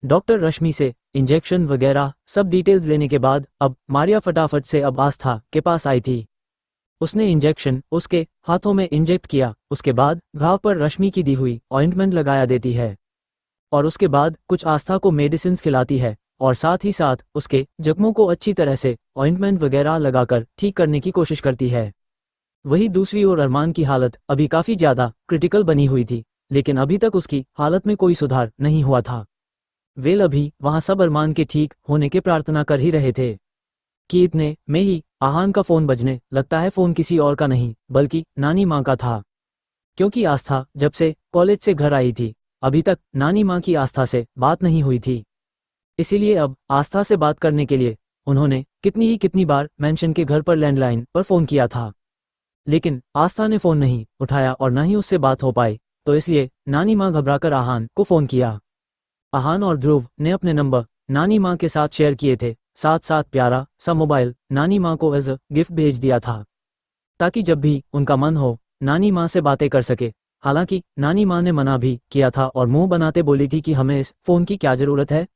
Doctor रश्मि से injection वगैरह सब डिटेल्स लेने के बाद अब मारिया फटाफट से अब आस्था के पास आई थी। उसने इंजेक्शन उसके हाथों में इंजेक्ट किया, उसके बाद घाव पर रश्मि की दी हुई ऑइंटमेंट लगाया देती है और उसके बाद कुछ आस्था को मेडिसिन खिलाती है और साथ ही साथ उसके जख्मों को अच्छी तरह से ऑइंटमेंट वगैरह लगाकर ठीक करने की कोशिश करती है। वहीं दूसरी ओर अरमान की हालत अभी काफ़ी ज़्यादा क्रिटिकल बनी हुई थी, लेकिन अभी तक उसकी हालत में कोई सुधार नहीं हुआ था। वेल अभी वहाँ सब अरमान के ठीक होने के प्रार्थना कर ही रहे थे कि इतने में ही आहान का फ़ोन बजने लगता है। फ़ोन किसी और का नहीं बल्कि नानी माँ का था, क्योंकि आस्था जब से कॉलेज से घर आई थी अभी तक नानी माँ की आस्था से बात नहीं हुई थी। इसीलिए अब आस्था से बात करने के लिए उन्होंने कितनी बार मेंशन के घर पर लैंडलाइन पर फ़ोन किया था, लेकिन आस्था ने फ़ोन नहीं उठाया और न ही उससे बात हो पाई। तो इसलिए नानी माँ घबराकर आहान को फ़ोन किया। आहान और ध्रुव ने अपने नंबर नानी माँ के साथ शेयर किए थे, साथ साथ प्यारा सा मोबाइल नानी माँ को एज अ गिफ्ट भेज दिया था, ताकि जब भी उनका मन हो नानी माँ से बातें कर सके। हालांकि नानी माँ ने मना भी किया था और मुंह बनाते बोली थी कि हमें इस फ़ोन की क्या ज़रूरत है।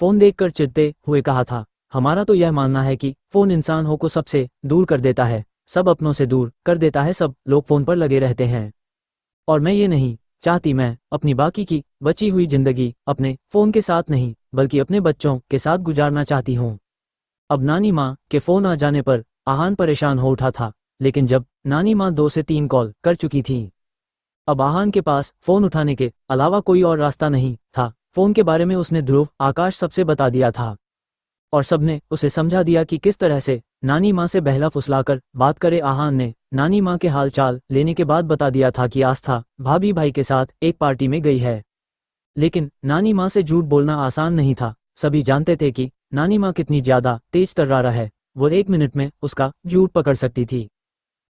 फ़ोन देखकर चिढ़ते हुए कहा था, हमारा तो यह मानना है कि फ़ोन इंसानों को सबसे दूर कर देता है, सब अपनों से दूर कर देता है, सब लोग फ़ोन पर लगे रहते हैं और मैं ये नहीं चाहती। मैं अपनी बाकी की बची हुई ज़िंदगी अपने फ़ोन के साथ नहीं बल्कि अपने बच्चों के साथ गुजारना चाहती हूँ। अब नानी माँ के फ़ोन आ जाने पर आहान परेशान हो उठा था, लेकिन जब नानी माँ 2 से 3 कॉल कर चुकी थी अब आहान के पास फ़ोन उठाने के अलावा कोई और रास्ता नहीं था। फ़ोन के बारे में उसने ध्रुव, आकाश सबसे बता दिया था और सबने उसे समझा दिया कि किस तरह से नानी माँ से बहला फुसलाकर बात करे। आहान ने नानी माँ के हाल चाल लेने के बाद बता दिया था कि आस्था भाभी भाई के साथ एक पार्टी में गई है, लेकिन नानी माँ से झूठ बोलना आसान नहीं था। सभी जानते थे कि नानी माँ कितनी ज़्यादा तेज तर्रारा है, वो 1 मिनट में उसका झूठ पकड़ सकती थी।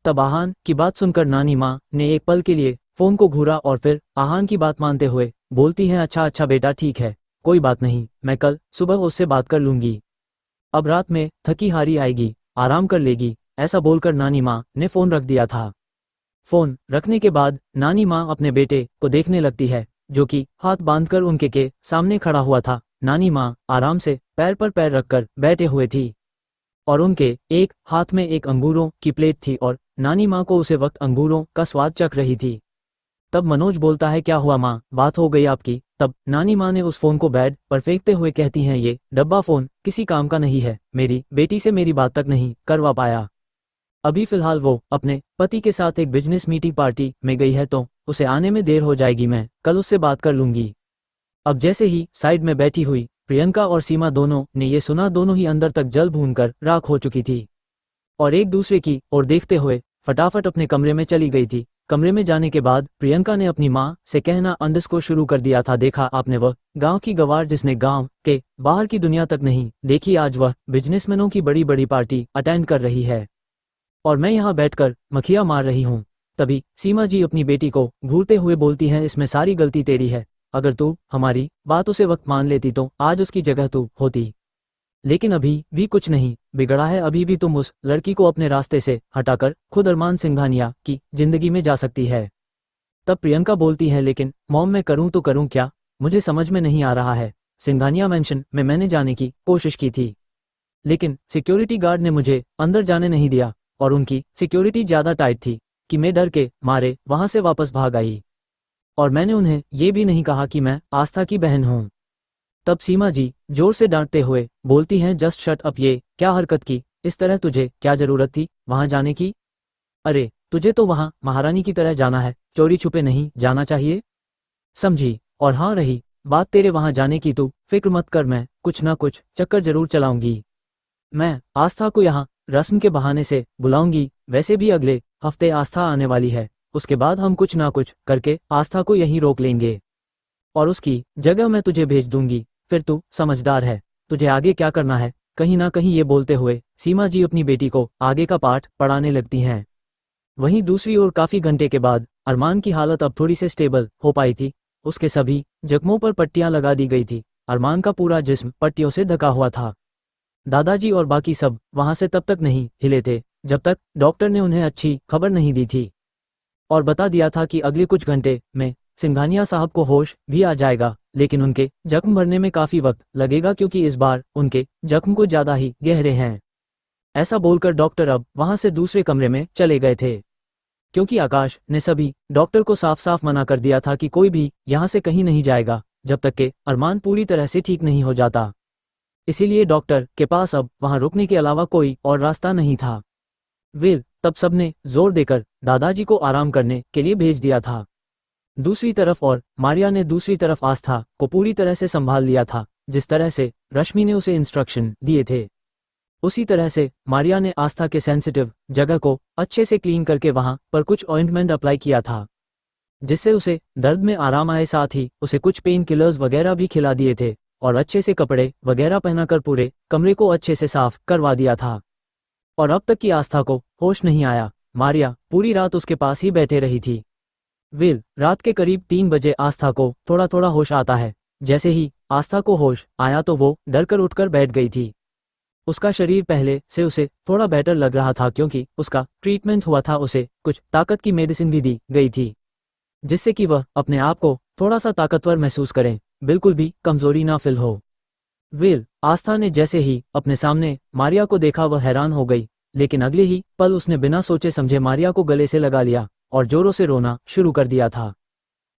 तब आहान की बात सुनकर नानी माँ ने एक पल के लिए फ़ोन को घूरा और फिर आहान की बात मानते हुए बोलती हैं, अच्छा अच्छा बेटा ठीक है, कोई बात नहीं, मैं कल सुबह उससे बात कर लूँगी। अब रात में थकी हारी आएगी, आराम कर लेगी। ऐसा बोलकर नानी माँ ने फ़ोन रख दिया था। फ़ोन रखने के बाद नानी माँ अपने बेटे को देखने लगती है, जो कि हाथ बांधकर उनके के सामने खड़ा हुआ था। नानी माँ आराम से पैर पर पैर रखकर बैठे हुए थी और उनके एक हाथ में एक अंगूरों की प्लेट थी और नानी माँ को उसे वक्त अंगूरों का स्वाद चख रही थी। तब मनोज बोलता है, क्या हुआ माँ, बात हो गई आपकी? तब नानी माँ ने उस फ़ोन को बेड पर फेंकते हुए कहती हैं, ये डब्बा फ़ोन किसी काम का नहीं है, मेरी बेटी से मेरी बात तक नहीं करवा पाया। अभी फ़िलहाल वो अपने पति के साथ एक बिजनेस मीटिंग पार्टी में गई है, तो उसे आने में देर हो जाएगी, मैं कल उससे बात कर लूँगी। अब जैसे ही साइड में बैठी हुई प्रियंका और सीमा दोनों ने ये सुना, दोनों ही अंदर तक जल भूनकर राख हो चुकी थी और एक दूसरे की ओर देखते हुए फटाफट अपने कमरे में चली गई थी। कमरे में जाने के बाद प्रियंका ने अपनी माँ से कहना अंदस को शुरू कर दिया था, देखा आपने, वह गांव की गवार जिसने गांव के बाहर की दुनिया तक नहीं देखी, आज वह बिजनेसमैनों की बड़ी बड़ी पार्टी अटेंड कर रही है और मैं यहाँ बैठकर मखिया मार रही हूँ। तभी सीमा जी अपनी बेटी को घूरते हुए बोलती हैं, इसमें सारी गलती तेरी है, अगर तू हमारी बात उसे वक्त मान लेती तो आज उसकी जगह तू होती, लेकिन अभी भी कुछ नहीं बिगड़ा है, अभी भी तुम उस लड़की को अपने रास्ते से हटाकर खुद अरमान सिंघानिया की जिंदगी में जा सकती है। तब प्रियंका बोलती है, लेकिन मॉम मैं करूं तो करूं क्या, मुझे समझ में नहीं आ रहा है। सिंघानिया मेंशन में मैंने जाने की कोशिश की थी, लेकिन सिक्योरिटी गार्ड ने मुझे अंदर जाने नहीं दिया और उनकी सिक्योरिटी ज़्यादा टाइट थी कि मैं डर के मारे वहां से वापस भाग आई और मैंने उन्हें ये भी नहीं कहा कि मैं आस्था की बहन हूँ। तब सीमा जी जोर से डांटते हुए बोलती हैं, जस्ट शट अप, ये क्या हरकत की, इस तरह तुझे क्या जरूरत थी वहां जाने की? अरे तुझे तो वहां महारानी की तरह जाना है, चोरी छुपे नहीं जाना चाहिए, समझी? और हाँ रही बात तेरे वहां जाने की, तू फिक्र मत कर, मैं कुछ ना कुछ चक्कर जरूर चलाऊंगी। मैं आस्था को यहाँ रस्म के बहाने से बुलाऊंगी, वैसे भी अगले हफ्ते आस्था आने वाली है, उसके बाद हम कुछ ना कुछ करके आस्था को यहीं रोक लेंगे और उसकी जगह मैं तुझे भेज दूंगी, फिर तू समझदार है, तुझे आगे क्या करना है। कहीं ना कहीं ये बोलते हुए सीमा जी अपनी बेटी को आगे का पाठ पढ़ाने लगती हैं। वहीं दूसरी ओर काफ़ी घंटे के बाद अरमान की हालत अब थोड़ी से स्टेबल हो पाई थी, उसके सभी जख्मों पर पट्टियां लगा दी गई थी, अरमान का पूरा जिस्म पट्टियों से ढका हुआ था। दादाजी और बाकी सब वहां से तब तक नहीं हिले थे जब तक डॉक्टर ने उन्हें अच्छी खबर नहीं दी थी और बता दिया था कि अगले कुछ घंटे में सिंघानिया साहब को होश भी आ जाएगा, लेकिन उनके जख्म भरने में काफ़ी वक्त लगेगा क्योंकि इस बार उनके जख्म को ज़्यादा ही गहरे हैं। ऐसा बोलकर डॉक्टर अब वहाँ से दूसरे कमरे में चले गए थे, क्योंकि आकाश ने सभी डॉक्टर को साफ साफ मना कर दिया था कि कोई भी यहाँ से कहीं नहीं जाएगा जब तक कि अरमान पूरी तरह से ठीक नहीं हो जाता। इसीलिए डॉक्टर के पास अब वहाँ रुकने के अलावा कोई और रास्ता नहीं था। विल तब सबने जोर देकर दादाजी को आराम करने के लिए भेज दिया था। दूसरी तरफ और मारिया ने दूसरी तरफ आस्था को पूरी तरह से संभाल लिया था। जिस तरह से रश्मि ने उसे इंस्ट्रक्शन दिए थे, उसी तरह से मारिया ने आस्था के सेंसिटिव जगह को अच्छे से क्लीन करके वहां पर कुछ ऑइंटमेंट अप्लाई किया था, जिससे उसे दर्द में आराम आए। साथ ही उसे कुछ पेन किलर्स वगैरह भी खिला दिए थे और अच्छे से कपड़े वगैरह पहनाकर पूरे कमरे को अच्छे से साफ करवा दिया था। और अब तक की आस्था को होश नहीं आया। मारिया पूरी रात उसके पास ही बैठे रही थी। विल रात के करीब 3 बजे आस्था को थोड़ा थोड़ा होश आता है। जैसे ही आस्था को होश आया तो वो डरकर उठकर बैठ गई थी। उसका शरीर पहले से उसे थोड़ा बेटर लग रहा था क्योंकि उसका ट्रीटमेंट हुआ था। उसे कुछ ताकत की मेडिसिन भी दी गई थी, जिससे कि वह अपने आप को थोड़ा सा ताकतवर महसूस करें, बिल्कुल भी कमजोरी ना फील हो। विल आस्था ने जैसे ही अपने सामने मारिया को देखा वह हैरान हो गई, लेकिन अगले ही पल उसने बिना सोचे समझे मारिया को गले से लगा लिया और जोरों से रोना शुरू कर दिया था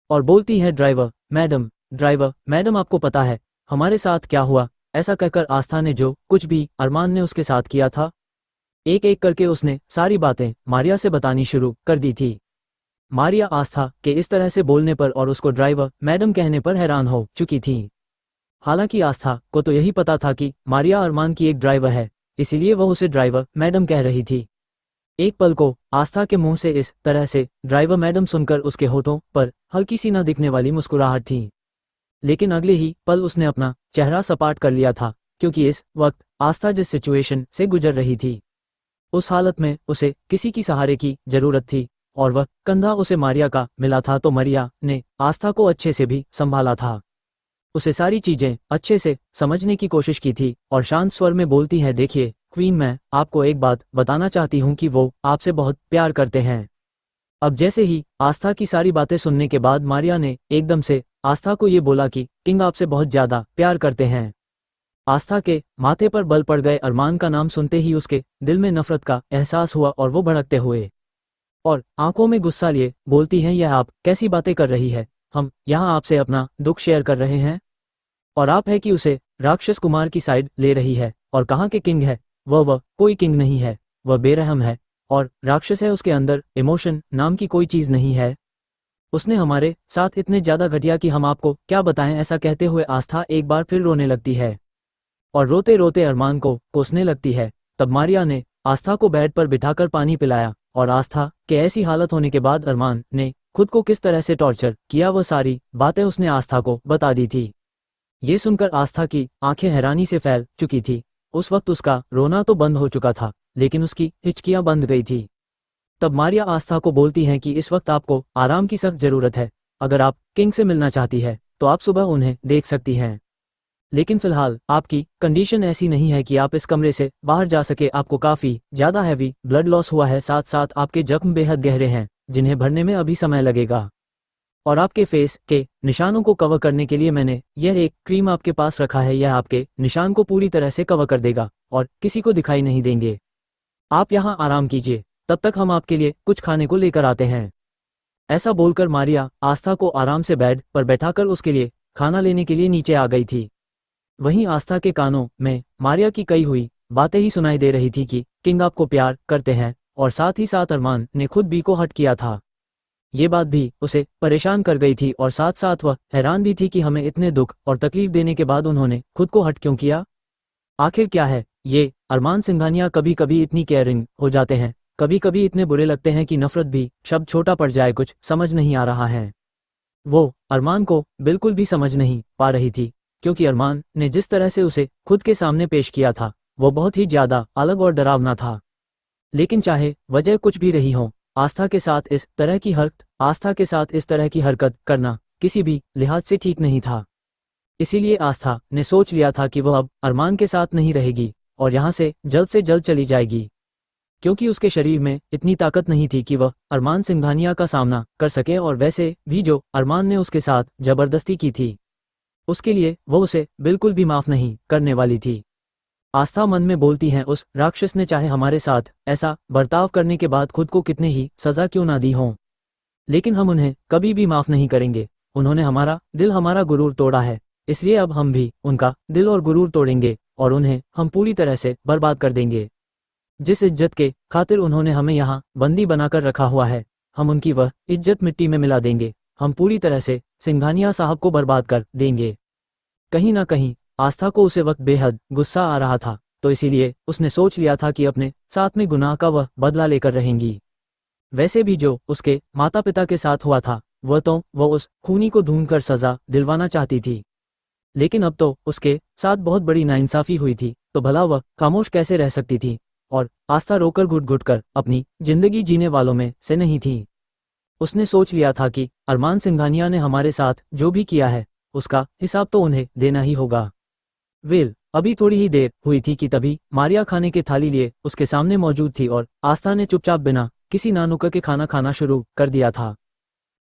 और बोलती है, ड्राइवर मैडम आपको पता है हमारे साथ क्या हुआ। ऐसा कहकर आस्था ने जो कुछ भी अरमान ने उसके साथ किया था, एक एक करके उसने सारी बातें मारिया से बतानी शुरू कर दी थी। मारिया आस्था के इस तरह से बोलने पर और उसको ड्राइवर मैडम कहने पर हैरान हो चुकी थी। हालांकि आस्था को तो यही पता था कि मारिया अरमान की एक ड्राइवर है, इसीलिए वह उसे ड्राइवर मैडम कह रही थी। एक पल को आस्था के मुंह से इस तरह से ड्राइवर मैडम सुनकर उसके होठों पर हल्की सी न दिखने वाली मुस्कुराहट थी, लेकिन अगले ही पल उसने अपना चेहरा सपाट कर लिया था, क्योंकि इस वक्त आस्था जिस सिचुएशन से गुजर रही थी उस हालत में उसे किसी की सहारे की जरूरत थी और वह कंधा उसे मारिया का मिला था। तो मारिया ने आस्था को अच्छे से भी संभाला था, उसे सारी चीजें अच्छे से समझने की कोशिश की थी और शांत स्वर में बोलती है, देखिए क्वीन, मैं आपको एक बात बताना चाहती हूँ कि वो आपसे बहुत प्यार करते हैं। अब जैसे ही आस्था की सारी बातें सुनने के बाद मारिया ने एकदम से आस्था को ये बोला कि किंग आपसे बहुत ज्यादा प्यार करते हैं। आस्था के माथे पर बल पड़ गए। अरमान का नाम सुनते ही उसके दिल में नफरत का एहसास हुआ और वो भड़कते हुए और आंखों में गुस्सा लिए बोलती हैं, यह आप कैसी बातें कर रही है? हम यहाँ आपसे अपना दुख शेयर कर रहे हैं और आप है कि उसे राक्षस कुमार की साइड ले रही है। और कहाँ के किंग है? वह कोई किंग नहीं है, वह बेरहम है और राक्षस है। उसके अंदर इमोशन नाम की कोई चीज नहीं है। उसने हमारे साथ इतने ज्यादा घटिया कि हम आपको क्या बताएं। ऐसा कहते हुए आस्था एक बार फिर रोने लगती है और रोते रोते अरमान को कोसने लगती है। तब मारिया ने आस्था को बेड पर बिठाकर पानी पिलाया और आस्था के ऐसी हालत होने के बाद अरमान ने खुद को किस तरह से टॉर्चर किया वह सारी बातें उसने आस्था को बता दी थी। ये सुनकर आस्था की आंखें हैरानी से फैल चुकी थी। उस वक्त उसका रोना तो बंद हो चुका था, लेकिन उसकी हिचकियां बंद गई थी। तब मारिया आस्था को बोलती हैं कि इस वक्त आपको आराम की सख्त जरूरत है। अगर आप किंग से मिलना चाहती है तो आप सुबह उन्हें देख सकती हैं, लेकिन फिलहाल आपकी कंडीशन ऐसी नहीं है कि आप इस कमरे से बाहर जा सके। आपको काफी ज्यादा हैवी ब्लड लॉस हुआ है, साथ साथ आपके जख्म बेहद गहरे हैं जिन्हें भरने में अभी समय लगेगा। और आपके फेस के निशानों को कवर करने के लिए मैंने यह एक क्रीम आपके पास रखा है। यह आपके निशान को पूरी तरह से कवर कर देगा और किसी को दिखाई नहीं देंगे। आप यहाँ आराम कीजिए, तब तक हम आपके लिए कुछ खाने को लेकर आते हैं। ऐसा बोलकर मारिया आस्था को आराम से बेड पर बैठाकर उसके लिए खाना लेने के लिए नीचे आ गई थी। वहीं आस्था के कानों में मारिया की कही हुई बातें ही सुनाई दे रही थी कि किंग आपको प्यार करते हैं और साथ ही साथ अरमान ने खुद भी को हट किया था। ये बात भी उसे परेशान कर गई थी और साथ साथ वह हैरान भी थी कि हमें इतने दुख और तकलीफ देने के बाद उन्होंने खुद को हट क्यों किया। आखिर क्या है ये? अरमान सिंघानिया कभी कभी इतनी केयरिंग हो जाते हैं, कभी कभी इतने बुरे लगते हैं कि नफरत भी शब्द छोटा पड़ जाए। कुछ समझ नहीं आ रहा है। वो अरमान को बिल्कुल भी समझ नहीं पा रही थी, क्योंकि अरमान ने जिस तरह से उसे खुद के सामने पेश किया था वो बहुत ही ज्यादा अलग और डरावना था। लेकिन चाहे वजह कुछ भी रही हो, आस्था के साथ इस तरह की हरकत करना किसी भी लिहाज से ठीक नहीं था। इसीलिए आस्था ने सोच लिया था कि वह अब अरमान के साथ नहीं रहेगी और यहाँ से जल्द चली जाएगी। क्योंकि उसके शरीर में इतनी ताकत नहीं थी कि वह अरमान सिंघानिया का सामना कर सके, और वैसे भी जो अरमान ने उसके साथ जबरदस्ती की थी उसके लिए वो उसे बिल्कुल भी माफ नहीं करने वाली थी। आस्था मन में बोलती है, उस राक्षस ने चाहे हमारे साथ ऐसा बर्ताव करने के बाद खुद को कितने ही सजा क्यों ना दी हो, लेकिन हम उन्हें कभी भी माफ नहीं करेंगे। उन्होंने हमारा दिल, हमारा गुरूर तोड़ा है, इसलिए अब हम भी उनका दिल और गुरूर तोड़ेंगे और उन्हें हम पूरी तरह से बर्बाद कर देंगे। जिस इज्जत के खातिर उन्होंने हमें यहाँ बंदी बनाकर रखा हुआ है, हम उनकी वह इज्जत मिट्टी में मिला देंगे। हम पूरी तरह से सिंघानिया साहब को बर्बाद कर देंगे। कहीं ना कहीं आस्था को उसे वक्त बेहद गुस्सा आ रहा था, तो इसीलिए उसने सोच लिया था कि अपने साथ में गुनाह का वह बदला लेकर रहेंगी। वैसे भी जो उसके माता पिता के साथ हुआ था वह उस खूनी को ढूंढकर सजा दिलवाना चाहती थी, लेकिन अब तो उसके साथ बहुत बड़ी नाइंसाफी हुई थी, तो भला वह खामोश कैसे रह सकती थी। और आस्था रोकर घुट घुट कर अपनी जिंदगी जीने वालों में से नहीं थी। उसने सोच लिया था कि अरमान सिंघानिया ने हमारे साथ जो भी किया है उसका हिसाब तो उन्हें देना ही होगा। अभी थोड़ी ही देर हुई थी कि तभी मारिया खाने के थाली लिए उसके सामने मौजूद थी और आस्था ने चुपचाप बिना किसी नानुका के खाना शुरू कर दिया था,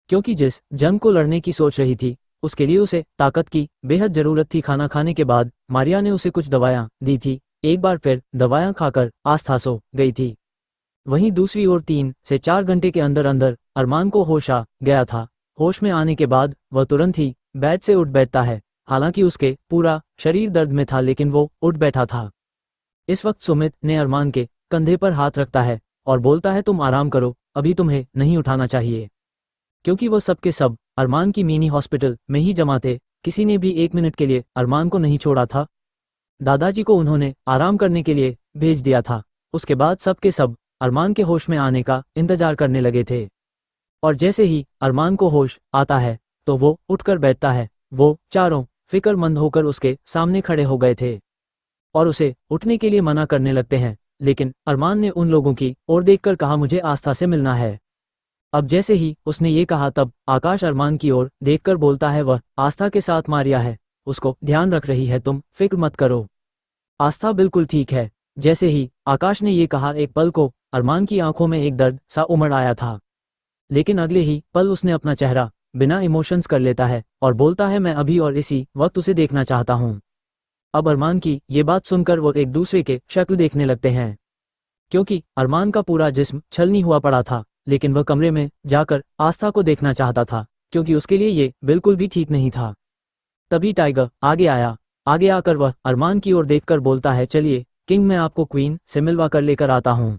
क्योंकि जिस जंग को लड़ने की सोच रही थी उसके लिए उसे ताकत की बेहद जरूरत थी। खाना खाने के बाद मारिया ने उसे कुछ दवायां दी थी। एक बार फिर दवायां खाकर आस्था सो गई थी। वहीं दूसरी ओर 3 से 4 घंटे के अंदर अंदर अरमान को होश आ गया था। होश में आने के बाद वह तुरंत ही बेड से उठ बैठता है। हालांकि उसके पूरा शरीर दर्द में था, लेकिन वो उठ बैठा था। इस वक्त सुमित ने अरमान के कंधे पर हाथ रखता है और बोलता है, तुम आराम करो, अभी तुम्हें नहीं उठाना चाहिए। क्योंकि वो सब के सब अरमान की मिनी हॉस्पिटल में ही जमा थे, किसी ने भी 1 मिनट के लिए अरमान को नहीं छोड़ा था। दादाजी को उन्होंने आराम करने के लिए भेज दिया था। उसके बाद सब के सब अरमान के होश में आने का इंतजार करने लगे थे। और जैसे ही अरमान को होश आता है तो वो उठकर बैठता है। वो चारों फिक्रमंद होकर उसके सामने खड़े हो गए थे और उसे उठने के लिए मना करने लगते हैं, लेकिन अरमान ने उन लोगों की ओर देखकर कहा, मुझे आस्था से मिलना है। अब जैसे ही उसने ये कहा तब आकाश अरमान की ओर देखकर बोलता है, वह आस्था के साथ मारिया है, उसको ध्यान रख रही है, तुम फिक्र मत करो। आस्था बिल्कुल ठीक है। जैसे ही आकाश ने ये कहा, एक पल को अरमान की आंखों में एक दर्द सा उमड़ आया था, लेकिन अगले ही पल उसने अपना चेहरा बिना इमोशंस कर लेता है और बोलता है, मैं अभी और इसी वक्त उसे देखना चाहता हूँ। अब अरमान की ये बात सुनकर वो एक दूसरे के शक्ल देखने लगते हैं, क्योंकि अरमान का पूरा जिस्म छलनी हुआ पड़ा था, लेकिन वह कमरे में जाकर आस्था को देखना चाहता था, क्योंकि उसके लिए ये बिल्कुल भी ठीक नहीं था। तभी टाइगर आगे आया। आगे आकर वह अरमान की ओर देखकर बोलता है, चलिए किंग, मैं आपको क्वीन से मिलवा कर लेकर आता हूँ।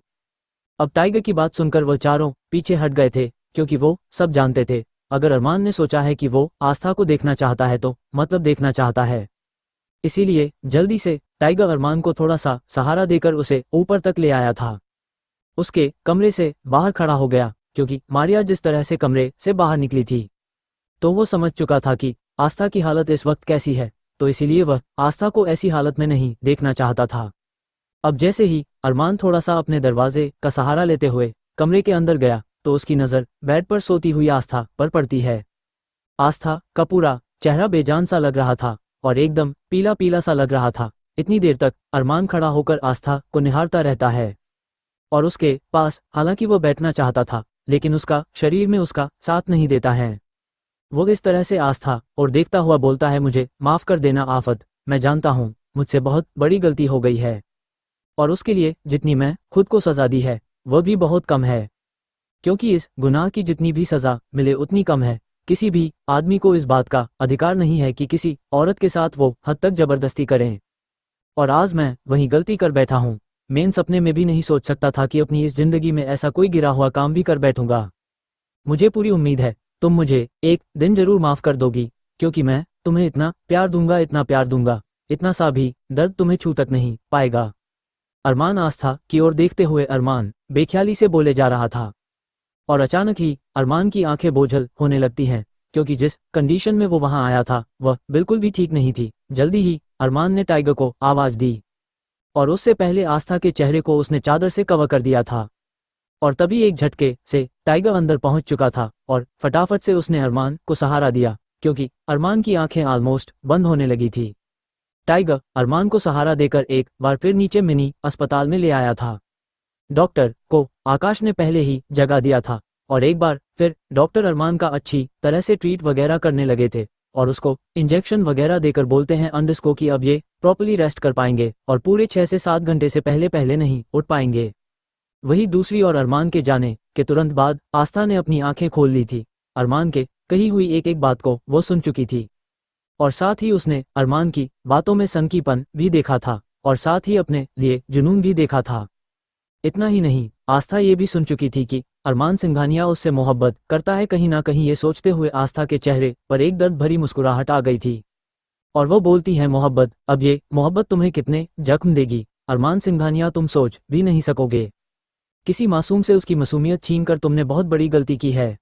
अब टाइगर की बात सुनकर वह चारों पीछे हट गए थे, क्योंकि वो सब जानते थे अगर अरमान ने सोचा है कि वो आस्था को देखना चाहता है तो मतलब देखना चाहता है। इसीलिए जल्दी से टाइगर अरमान को थोड़ा सा सहारा देकर उसे ऊपर तक ले आया था। उसके कमरे से बाहर खड़ा हो गया, क्योंकि मारिया जिस तरह से कमरे से बाहर निकली थी तो वो समझ चुका था कि आस्था की हालत इस वक्त कैसी है, तो इसीलिए वह आस्था को ऐसी हालत में नहीं देखना चाहता था। अब जैसे ही अरमान थोड़ा सा अपने दरवाजे का सहारा लेते हुए कमरे के अंदर गया तो उसकी नज़र बेड पर सोती हुई आस्था पर पड़ती है। आस्था का पूरा चेहरा बेजान सा लग रहा था और एकदम पीला पीला सा लग रहा था। इतनी देर तक अरमान खड़ा होकर आस्था को निहारता रहता है और उसके पास हालांकि वो बैठना चाहता था, लेकिन उसका शरीर में उसका साथ नहीं देता है। वो इस तरह से आस्था और देखता हुआ बोलता है, मुझे माफ़ कर देना आफत, मैं जानता हूँ मुझसे बहुत बड़ी गलती हो गई है और उसके लिए जितनी मैं खुद को सज़ा दी है वह भी बहुत कम है, क्योंकि इस गुनाह की जितनी भी सज़ा मिले उतनी कम है। किसी भी आदमी को इस बात का अधिकार नहीं है कि किसी औरत के साथ वो हद तक ज़बरदस्ती करें, और आज मैं वही गलती कर बैठा हूँ। मैं सपने में भी नहीं सोच सकता था कि अपनी इस जिंदगी में ऐसा कोई गिरा हुआ काम भी कर बैठूंगा। मुझे पूरी उम्मीद है तुम मुझे एक दिन जरूर माफ़ कर दोगी, क्योंकि मैं तुम्हें इतना प्यार दूंगा, इतना सा भी दर्द तुम्हें छू तक नहीं पाएगा। अरमान आस्था की ओर देखते हुए अरमान बेख्याली से बोले जा रहा था और अचानक ही अरमान की आंखें बोझल होने लगती हैं, क्योंकि जिस कंडीशन में वो वहां आया था वह बिल्कुल भी ठीक नहीं थी। जल्दी ही अरमान ने टाइगर को आवाज दी और उससे पहले आस्था के चेहरे को उसने चादर से कवर कर दिया था, और तभी एक झटके से टाइगर अंदर पहुंच चुका था और फटाफट से उसने अरमान को सहारा दिया, क्योंकि अरमान की आंखें ऑलमोस्ट बंद होने लगी थी। टाइगर अरमान को सहारा देकर एक बार फिर नीचे मिनी अस्पताल में ले आया था। डॉक्टर को आकाश ने पहले ही जगा दिया था और एक बार फिर डॉक्टर अरमान का अच्छी तरह से ट्रीट वगैरह करने लगे थे और उसको इंजेक्शन वगैरह देकर बोलते हैं अंडर्स कि अब ये प्रॉपर्ली रेस्ट कर पाएंगे और पूरे 6 से 7 घंटे से पहले पहले नहीं उठ पाएंगे। वही दूसरी और अरमान के जाने के तुरंत बाद आस्था ने अपनी आंखें खोल ली थी। अरमान के कही हुई एक एक बात को वो सुन चुकी थी और साथ ही उसने अरमान की बातों में सनकीपन भी देखा था और साथ ही अपने लिए जुनून भी देखा था। इतना ही नहीं, आस्था ये भी सुन चुकी थी कि अरमान सिंघानिया उससे मोहब्बत करता है। कहीं ना कहीं ये सोचते हुए आस्था के चेहरे पर एक दर्द भरी मुस्कुराहट आ गई थी और वो बोलती है मोहब्बत, अब ये मोहब्बत तुम्हें कितने जख्म देगी अरमान सिंघानिया, तुम सोच भी नहीं सकोगे। किसी मासूम से उसकी मासूमियत छीनकर तुमने बहुत बड़ी गलती की है।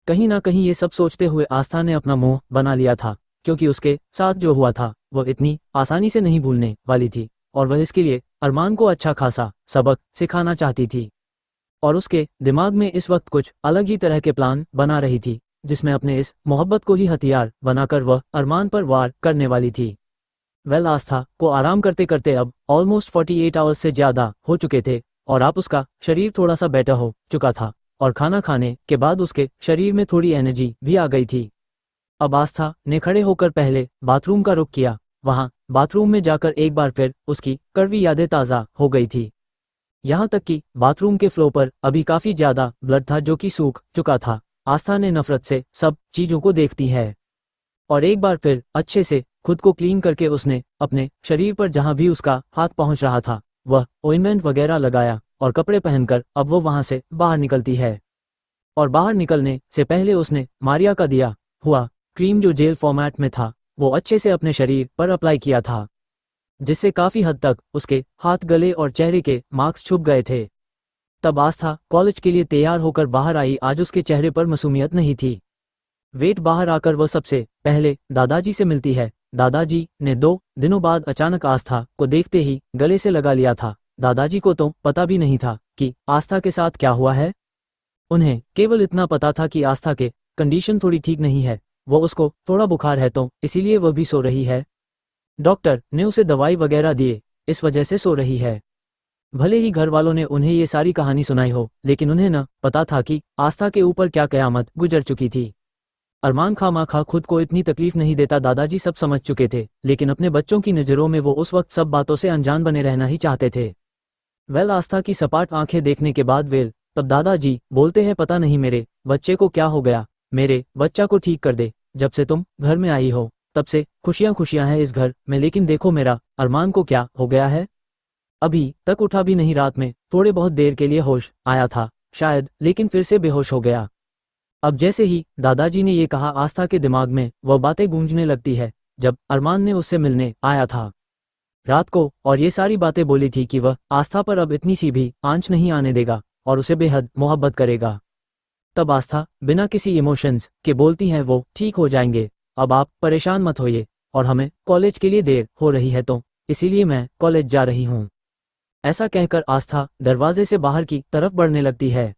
कहीं ना कहीं ये सब सोचते हुए आस्था ने अपना मुंह बना लिया था क्योंकि उसके साथ जो हुआ था वो इतनी आसानी से नहीं भूलने वाली थी और वह इसके लिए अरमान को अच्छा खासा सबक सिखाना चाहती थी और उसके दिमाग में इस वक्त कुछ अलग ही तरह के प्लान बना रही थी जिसमें अपने इस मोहब्बत को ही हथियार बनाकर वह अरमान पर वार करने वाली थी। आस्था को आराम करते करते अब ऑलमोस्ट 48 आवर्स से ज़्यादा हो चुके थे और आप उसका शरीर थोड़ा सा बेटर हो चुका था और खाना खाने के बाद उसके शरीर में थोड़ी एनर्जी भी आ गई थी। अब आस्था ने खड़े होकर पहले बाथरूम का रुख किया। वहां बाथरूम में जाकर एक बार फिर उसकी कड़वी यादें ताज़ा हो गई थी। यहाँ तक कि बाथरूम के फ्लो पर अभी काफ़ी ज़्यादा ब्लड था जो कि सूख चुका था। आस्था ने नफरत से सब चीज़ों को देखती है और एक बार फिर अच्छे से खुद को क्लीन करके उसने अपने शरीर पर जहाँ भी उसका हाथ पहुँच रहा था वह ऑइंटमेंट वगैरह लगाया और कपड़े पहनकर अब वो वहाँ से बाहर निकलती है और बाहर निकलने से पहले उसने मारिया का दिया हुआ क्रीम जो जेल फॉर्मेट में था वो अच्छे से अपने शरीर पर अप्लाई किया था जिससे काफ़ी हद तक उसके हाथ, गले और चेहरे के मार्क्स छुप गए थे। तब आस्था कॉलेज के लिए तैयार होकर बाहर आई। आज उसके चेहरे पर मासूमियत नहीं थी। वेट बाहर आकर वह सबसे पहले दादाजी से मिलती है। दादाजी ने 2 दिनों बाद अचानक आस्था को देखते ही गले से लगा लिया था। दादाजी को तो पता भी नहीं था कि आस्था के साथ क्या हुआ है। उन्हें केवल इतना पता था कि आस्था के कंडीशन थोड़ी ठीक नहीं है, वो उसको थोड़ा बुखार है तो इसीलिए वह भी सो रही है। डॉक्टर ने उसे दवाई वगैरह दिए, इस वजह से सो रही है। भले ही घर वालों ने उन्हें ये सारी कहानी सुनाई हो लेकिन उन्हें न पता था कि आस्था के ऊपर क्या कयामत गुजर चुकी थी। अरमान खामाखा खुद को इतनी तकलीफ नहीं देता, दादाजी सब समझ चुके थे लेकिन अपने बच्चों की नज़रों में वो उस वक्त सब बातों से अनजान बने रहना ही चाहते थे। आस्था की सपाट आंखें देखने के बाद तब दादाजी बोलते हैं पता नहीं मेरे बच्चे को क्या हो गया, मेरे बच्चा को ठीक कर दे। जब से तुम घर में आई हो तब से खुशियां खुशियां हैं इस घर में, लेकिन देखो मेरा अरमान को क्या हो गया है। अभी तक उठा भी नहीं, रात में थोड़े बहुत देर के लिए होश आया था शायद, लेकिन फिर से बेहोश हो गया। अब जैसे ही दादाजी ने ये कहा आस्था के दिमाग में वह बातें गूंजने लगती है जब अरमान ने उससे मिलने आया था रात को और ये सारी बातें बोली थी कि वह आस्था पर अब इतनी सी भी आंच नहीं आने देगा और उसे बेहद मोहब्बत करेगा। तब आस्था बिना किसी इमोशंस के बोलती हैं वो ठीक हो जाएंगे, अब आप परेशान मत होइए और हमें कॉलेज के लिए देर हो रही है तो इसीलिए मैं कॉलेज जा रही हूँ। ऐसा कहकर आस्था दरवाजे से बाहर की तरफ बढ़ने लगती है।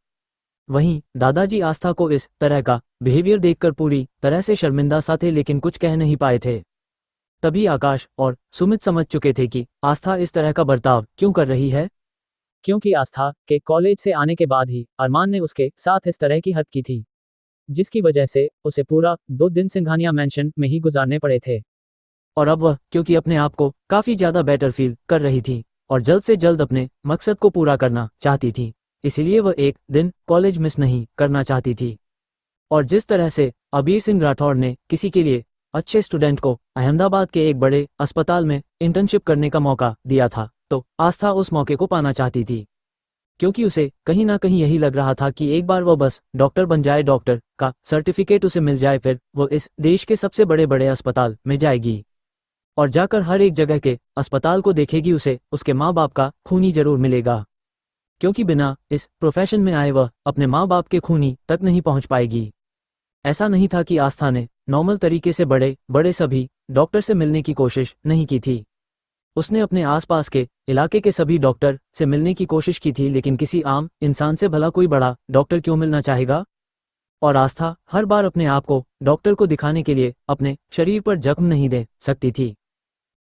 वहीं दादाजी आस्था को इस तरह का बिहेवियर देखकर पूरी तरह से शर्मिंदा सा थे लेकिन कुछ कह नहीं पाए थे। तभी आकाश और सुमित समझ चुके थे कि आस्था इस तरह का बर्ताव क्यों कर रही है, क्योंकि आस्था के कॉलेज से आने के बाद ही अरमान ने उसके साथ इस तरह की हद की थी जिसकी वजह से उसे पूरा 2 दिन सिंघानिया मैंशन में ही गुजारने पड़े थे। और अब वह क्योंकि अपने आप को काफ़ी ज़्यादा बेटर फील कर रही थी और जल्द से जल्द अपने मकसद को पूरा करना चाहती थी, इसलिए वह एक दिन कॉलेज मिस नहीं करना चाहती थी। और जिस तरह से अबीर सिंह राठौड़ ने किसी के लिए अच्छे स्टूडेंट को अहमदाबाद के एक बड़े अस्पताल में इंटर्नशिप करने का मौका दिया था तो आस्था उस मौके को पाना चाहती थी, क्योंकि उसे कहीं ना कहीं यही लग रहा था कि एक बार वह बस डॉक्टर बन जाए, डॉक्टर का सर्टिफिकेट उसे मिल जाए, फिर वो इस देश के सबसे बड़े बड़े अस्पताल में जाएगी और जाकर हर एक जगह के अस्पताल को देखेगी, उसे उसके माँ बाप का खूनी जरूर मिलेगा, क्योंकि बिना इस प्रोफेशन में आए वह अपने माँ बाप के खूनी तक नहीं पहुँच पाएगी। ऐसा नहीं था कि आस्था ने नॉर्मल तरीके से बड़े बड़े सभी डॉक्टर से मिलने की कोशिश नहीं की थी। उसने अपने आसपास के इलाके के सभी डॉक्टर से मिलने की कोशिश की थी, लेकिन किसी आम इंसान से भला कोई बड़ा डॉक्टर क्यों मिलना चाहेगा। और आस्था हर बार अपने आप को डॉक्टर को दिखाने के लिए अपने शरीर पर जख्म नहीं दे सकती थी,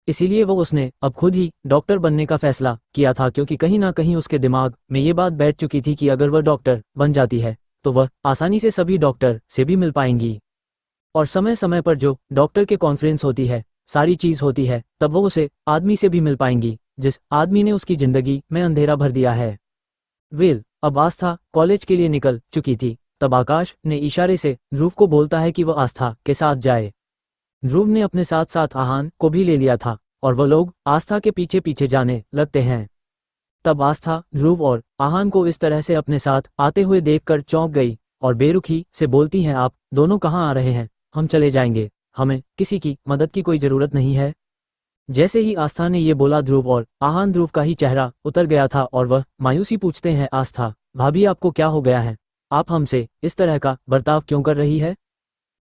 इसीलिए वो उसने अब खुद ही डॉक्टर बनने का फैसला किया था, क्योंकि कहीं ना कहीं उसके दिमाग में ये बात बैठ चुकी थी कि अगर वह डॉक्टर बन जाती है तो वह आसानी से सभी डॉक्टर से भी मिल पाएंगी। और समय समय पर जो डॉक्टर के कॉन्फ्रेंस होती है, सारी चीज होती है, तब वो उसे आदमी से भी मिल पाएंगी जिस आदमी ने उसकी जिंदगी में अंधेरा भर दिया है। अब आस्था कॉलेज के लिए निकल चुकी थी। तब आकाश ने इशारे से ध्रुव को बोलता है कि वह आस्था के साथ जाए। ध्रुव ने अपने साथ साथ आहान को भी ले लिया था और वह लोग आस्था के पीछे पीछे जाने लगते हैं। तब आस्था ध्रुव और आहान को इस तरह से अपने साथ आते हुए देखकर चौंक गई और बेरुखी से बोलती हैं, आप दोनों कहाँ आ रहे हैं? हम चले जाएंगे, हमें किसी की मदद की कोई जरूरत नहीं है। जैसे ही आस्था ने ये बोला, ध्रुव का ही चेहरा उतर गया था और वह मायूसी पूछते हैं, आस्था भाभी आपको क्या हो गया है? आप हमसे इस तरह का बर्ताव क्यों कर रही है?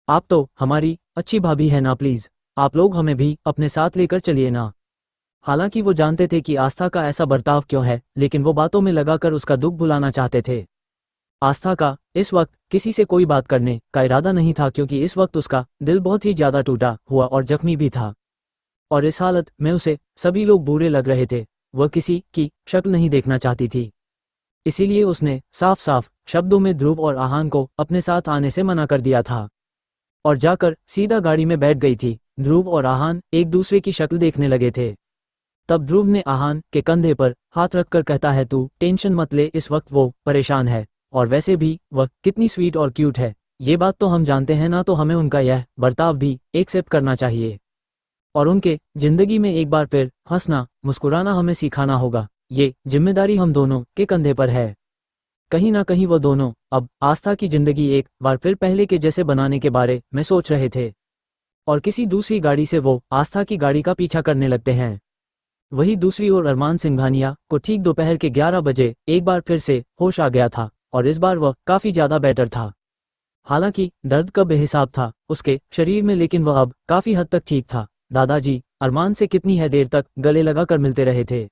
आप तो हमारी अच्छी भाभी है ना, प्लीज आप लोग हमें भी अपने साथ लेकर चलिए ना। हालांकि वो जानते थे कि आस्था का ऐसा बर्ताव क्यों है, लेकिन वो बातों में लगाकर उसका दुख भुलाना चाहते थे। आस्था का इस वक्त किसी से कोई बात करने का इरादा नहीं था, क्योंकि इस वक्त उसका दिल बहुत ही ज्यादा टूटा हुआ और जख्मी भी था और इस हालत में उसे सभी लोग बुरे लग रहे थे। वह किसी की शक्ल नहीं देखना चाहती थी, इसीलिए उसने साफ साफ शब्दों में ध्रुव और आहान को अपने साथ आने से मना कर दिया था और जाकर सीधा गाड़ी में बैठ गई थी। ध्रुव और आहान एक दूसरे की शक्ल देखने लगे थे। तब ध्रुव ने आहान के कंधे पर हाथ रखकर कहता है, तू टेंशन मत ले, इस वक्त वो परेशान है और वैसे भी वह कितनी स्वीट और क्यूट है, ये बात तो हम जानते हैं ना, तो हमें उनका यह बर्ताव भी एक्सेप्ट करना चाहिए और उनके जिंदगी में एक बार फिर हंसना मुस्कुराना हमें सिखाना होगा। ये जिम्मेदारी हम दोनों के कंधे पर है। कहीं ना कहीं वो दोनों अब आस्था की जिंदगी एक बार फिर पहले के जैसे बनाने के बारे में सोच रहे थे और किसी दूसरी गाड़ी से वो आस्था की गाड़ी का पीछा करने लगते हैं। वही दूसरी ओर अरमान सिंघानिया को ठीक दोपहर के 11 बजे एक बार फिर से होश आ गया था और इस बार वह काफी ज्यादा बेटर था। हालांकि दर्द का बेहिसाब था उसके शरीर में, लेकिन वह अब काफी हद तक ठीक था। दादाजी अरमान से कितनी है देर तक गले लगाकर मिलते रहे थे।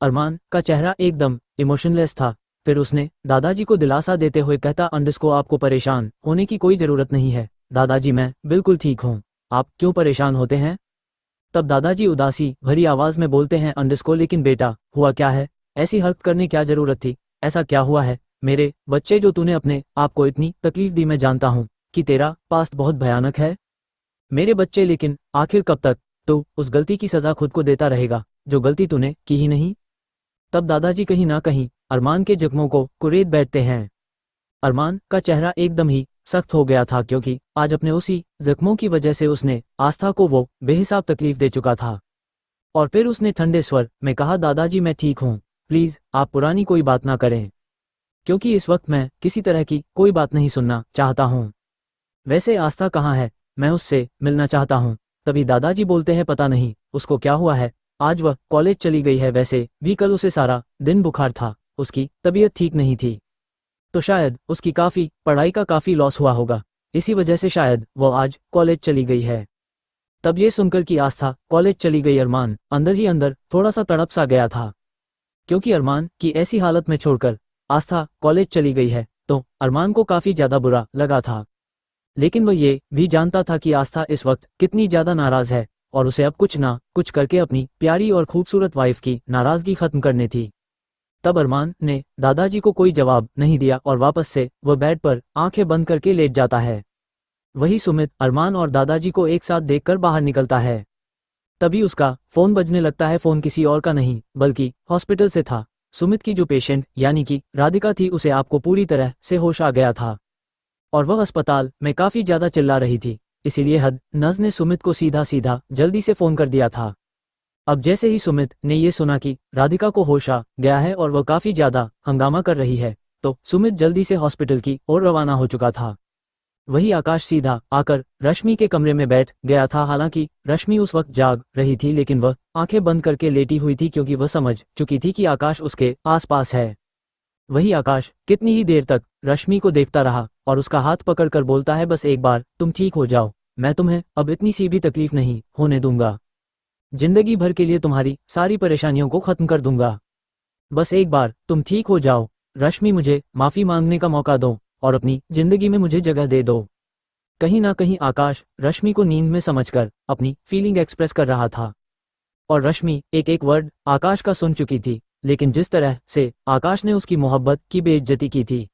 अरमान का चेहरा एकदम इमोशनलेस था। फिर उसने दादाजी को दिलासा देते हुए कहता, अंडस्को आपको परेशान होने की कोई जरूरत नहीं है दादाजी, मैं बिल्कुल ठीक हूँ, आप क्यों परेशान होते हैं? तब दादाजी उदासी भरी आवाज में बोलते हैं, अंडस्को लेकिन बेटा हुआ क्या है? ऐसी हरकत करने क्या जरूरत थी? ऐसा क्या हुआ है मेरे बच्चे जो तूने अपने आप को इतनी तकलीफ दी? मैं जानता हूँ कि तेरा पास्ट बहुत भयानक है मेरे बच्चे, लेकिन आखिर कब तक तू उस गलती की सजा खुद को देता रहेगा जो गलती तूने की ही नहीं? तब दादाजी कहीं ना कहीं अरमान के जख्मों को कुरेद बैठते हैं। अरमान का चेहरा एकदम ही सख्त हो गया था, क्योंकि आज अपने उसी जख्मों की वजह से उसने आस्था को वो बेहिसाब तकलीफ दे चुका था। और फिर उसने ठंडे स्वर में कहा, दादाजी मैं ठीक हूँ, प्लीज आप पुरानी कोई बात ना करें, क्योंकि इस वक्त मैं किसी तरह की कोई बात नहीं सुनना चाहता हूँ। वैसे आस्था कहाँ है? मैं उससे मिलना चाहता हूँ। तभी दादाजी बोलते हैं, पता नहीं उसको क्या हुआ है, आज वह कॉलेज चली गई है, वैसे भी कल उसे सारा दिन बुखार था, उसकी तबीयत ठीक नहीं थी, तो शायद उसकी पढ़ाई का काफी लॉस हुआ होगा, इसी वजह से शायद वो आज कॉलेज चली गई है। तब ये सुनकर कि आस्था कॉलेज चली गई, अरमान अंदर ही अंदर थोड़ा सा तड़प सा गया था, क्योंकि अरमान की ऐसी हालत में छोड़कर आस्था कॉलेज चली गई है तो अरमान को काफी ज्यादा बुरा लगा था। लेकिन वह ये भी जानता था कि आस्था इस वक्त कितनी ज्यादा नाराज है और उसे अब कुछ ना कुछ करके अपनी प्यारी और खूबसूरत वाइफ की नाराजगी खत्म करनी थी। तब अरमान ने दादाजी को कोई जवाब नहीं दिया और वापस से वह बेड पर आंखें बंद करके लेट जाता है। वही सुमित अरमान और दादाजी को एक साथ देखकर बाहर निकलता है। तभी उसका फोन बजने लगता है। फोन किसी और का नहीं बल्कि हॉस्पिटल से था। सुमित की जो पेशेंट यानी कि राधिका थी, उसे आपको पूरी तरह से होश आ गया था और वह अस्पताल में काफी ज्यादा चिल्ला रही थी, इसीलिए नज ने सुमित को सीधा सीधा जल्दी से फोन कर दिया था। अब जैसे ही सुमित ने ये सुना कि राधिका को होश आ गया है और वह काफी ज्यादा हंगामा कर रही है, तो सुमित जल्दी से हॉस्पिटल की ओर रवाना हो चुका था। वही आकाश सीधा आकर रश्मि के कमरे में बैठ गया था। हालांकि रश्मि उस वक्त जाग रही थी, लेकिन वह आंखें बंद करके लेटी हुई थी, क्योंकि वह समझ चुकी थी कि आकाश उसके आसपास है। वही आकाश कितनी ही देर तक रश्मि को देखता रहा और उसका हाथ पकड़कर बोलता है, बस एक बार तुम ठीक हो जाओ, मैं तुम्हें अब इतनी सी भी तकलीफ नहीं होने दूंगा, जिंदगी भर के लिए तुम्हारी सारी परेशानियों को खत्म कर दूंगा, बस एक बार तुम ठीक हो जाओ। रश्मि, मुझे माफी मांगने का मौका दो और अपनी जिंदगी में मुझे जगह दे दो। कहीं ना कहीं आकाश रश्मि को नींद में समझकर अपनी फीलिंग एक्सप्रेस कर रहा था। और रश्मि एक एक वर्ड आकाश का सुन चुकी थी, लेकिन जिस तरह से आकाश ने उसकी मोहब्बत की बेइज्जती की थी,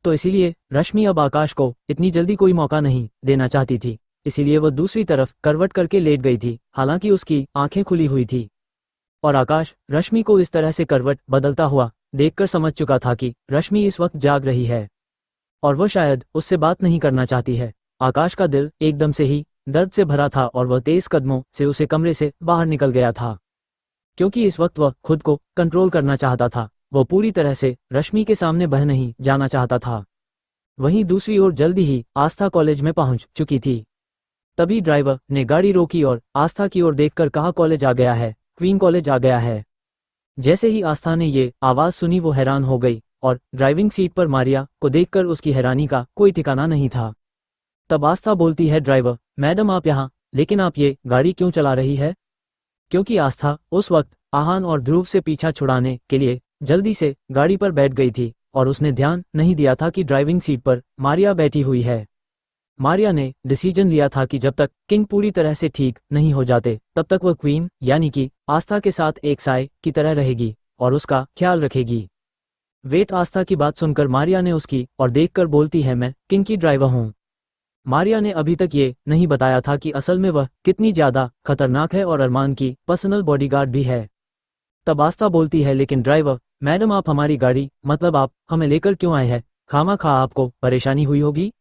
तो इसीलिए रश्मि अब आकाश को इतनी जल्दी कोई मौका नहीं देना चाहती थी। इसीलिए वह दूसरी तरफ करवट करके लेट गई थी, हालांकि उसकी आंखें खुली हुई थी। और आकाश रश्मि को इस तरह से करवट बदलता हुआ देखकर समझ चुका था कि रश्मि इस वक्त जाग रही है और वह शायद उससे बात नहीं करना चाहती है। आकाश का दिल एकदम से ही दर्द से भरा था और वह तेज कदमों से उसे कमरे से बाहर निकल गया था, क्योंकि इस वक्त वह खुद को कंट्रोल करना चाहता था। वह पूरी तरह से रश्मि के सामने बह नहीं जाना चाहता था। वहीं दूसरी ओर जल्दी ही आस्था कॉलेज में पहुंच चुकी थी। तभी ड्राइवर ने गाड़ी रोकी और आस्था की ओर देखकर कहा, कॉलेज आ गया है, क्वीन कॉलेज आ गया है। जैसे ही आस्था ने ये आवाज सुनी वो हैरान हो गई और ड्राइविंग सीट पर मारिया को देखकर उसकी हैरानी का कोई ठिकाना नहीं था। तब आस्था बोलती है, ड्राइवर मैडम आप यहाँ, लेकिन आप ये गाड़ी क्यों चला रही है? क्योंकि आस्था उस वक्त आहान और ध्रुव से पीछा छुड़ाने के लिए जल्दी से गाड़ी पर बैठ गई थी और उसने ध्यान नहीं दिया था कि ड्राइविंग सीट पर मारिया बैठी हुई है। मारिया ने डिसीजन लिया था कि जब तक किंग पूरी तरह से ठीक नहीं हो जाते तब तक वह क्वीन यानी कि आस्था के साथ एक साए की तरह रहेगी और उसका ख्याल रखेगी। वेट आस्था की बात सुनकर मारिया ने उसकी और देखकर बोलती है, मैं किंग की ड्राइवर हूँ। मारिया ने अभी तक ये नहीं बताया था कि असल में वह कितनी ज्यादा खतरनाक है और अरमान की पर्सनल बॉडीगार्ड भी है। तब आस्था बोलती है, लेकिन ड्राइवर मैडम आप हमारी गाड़ी मतलब आप हमें लेकर क्यों आए हैं? खामा आपको परेशानी हुई होगी,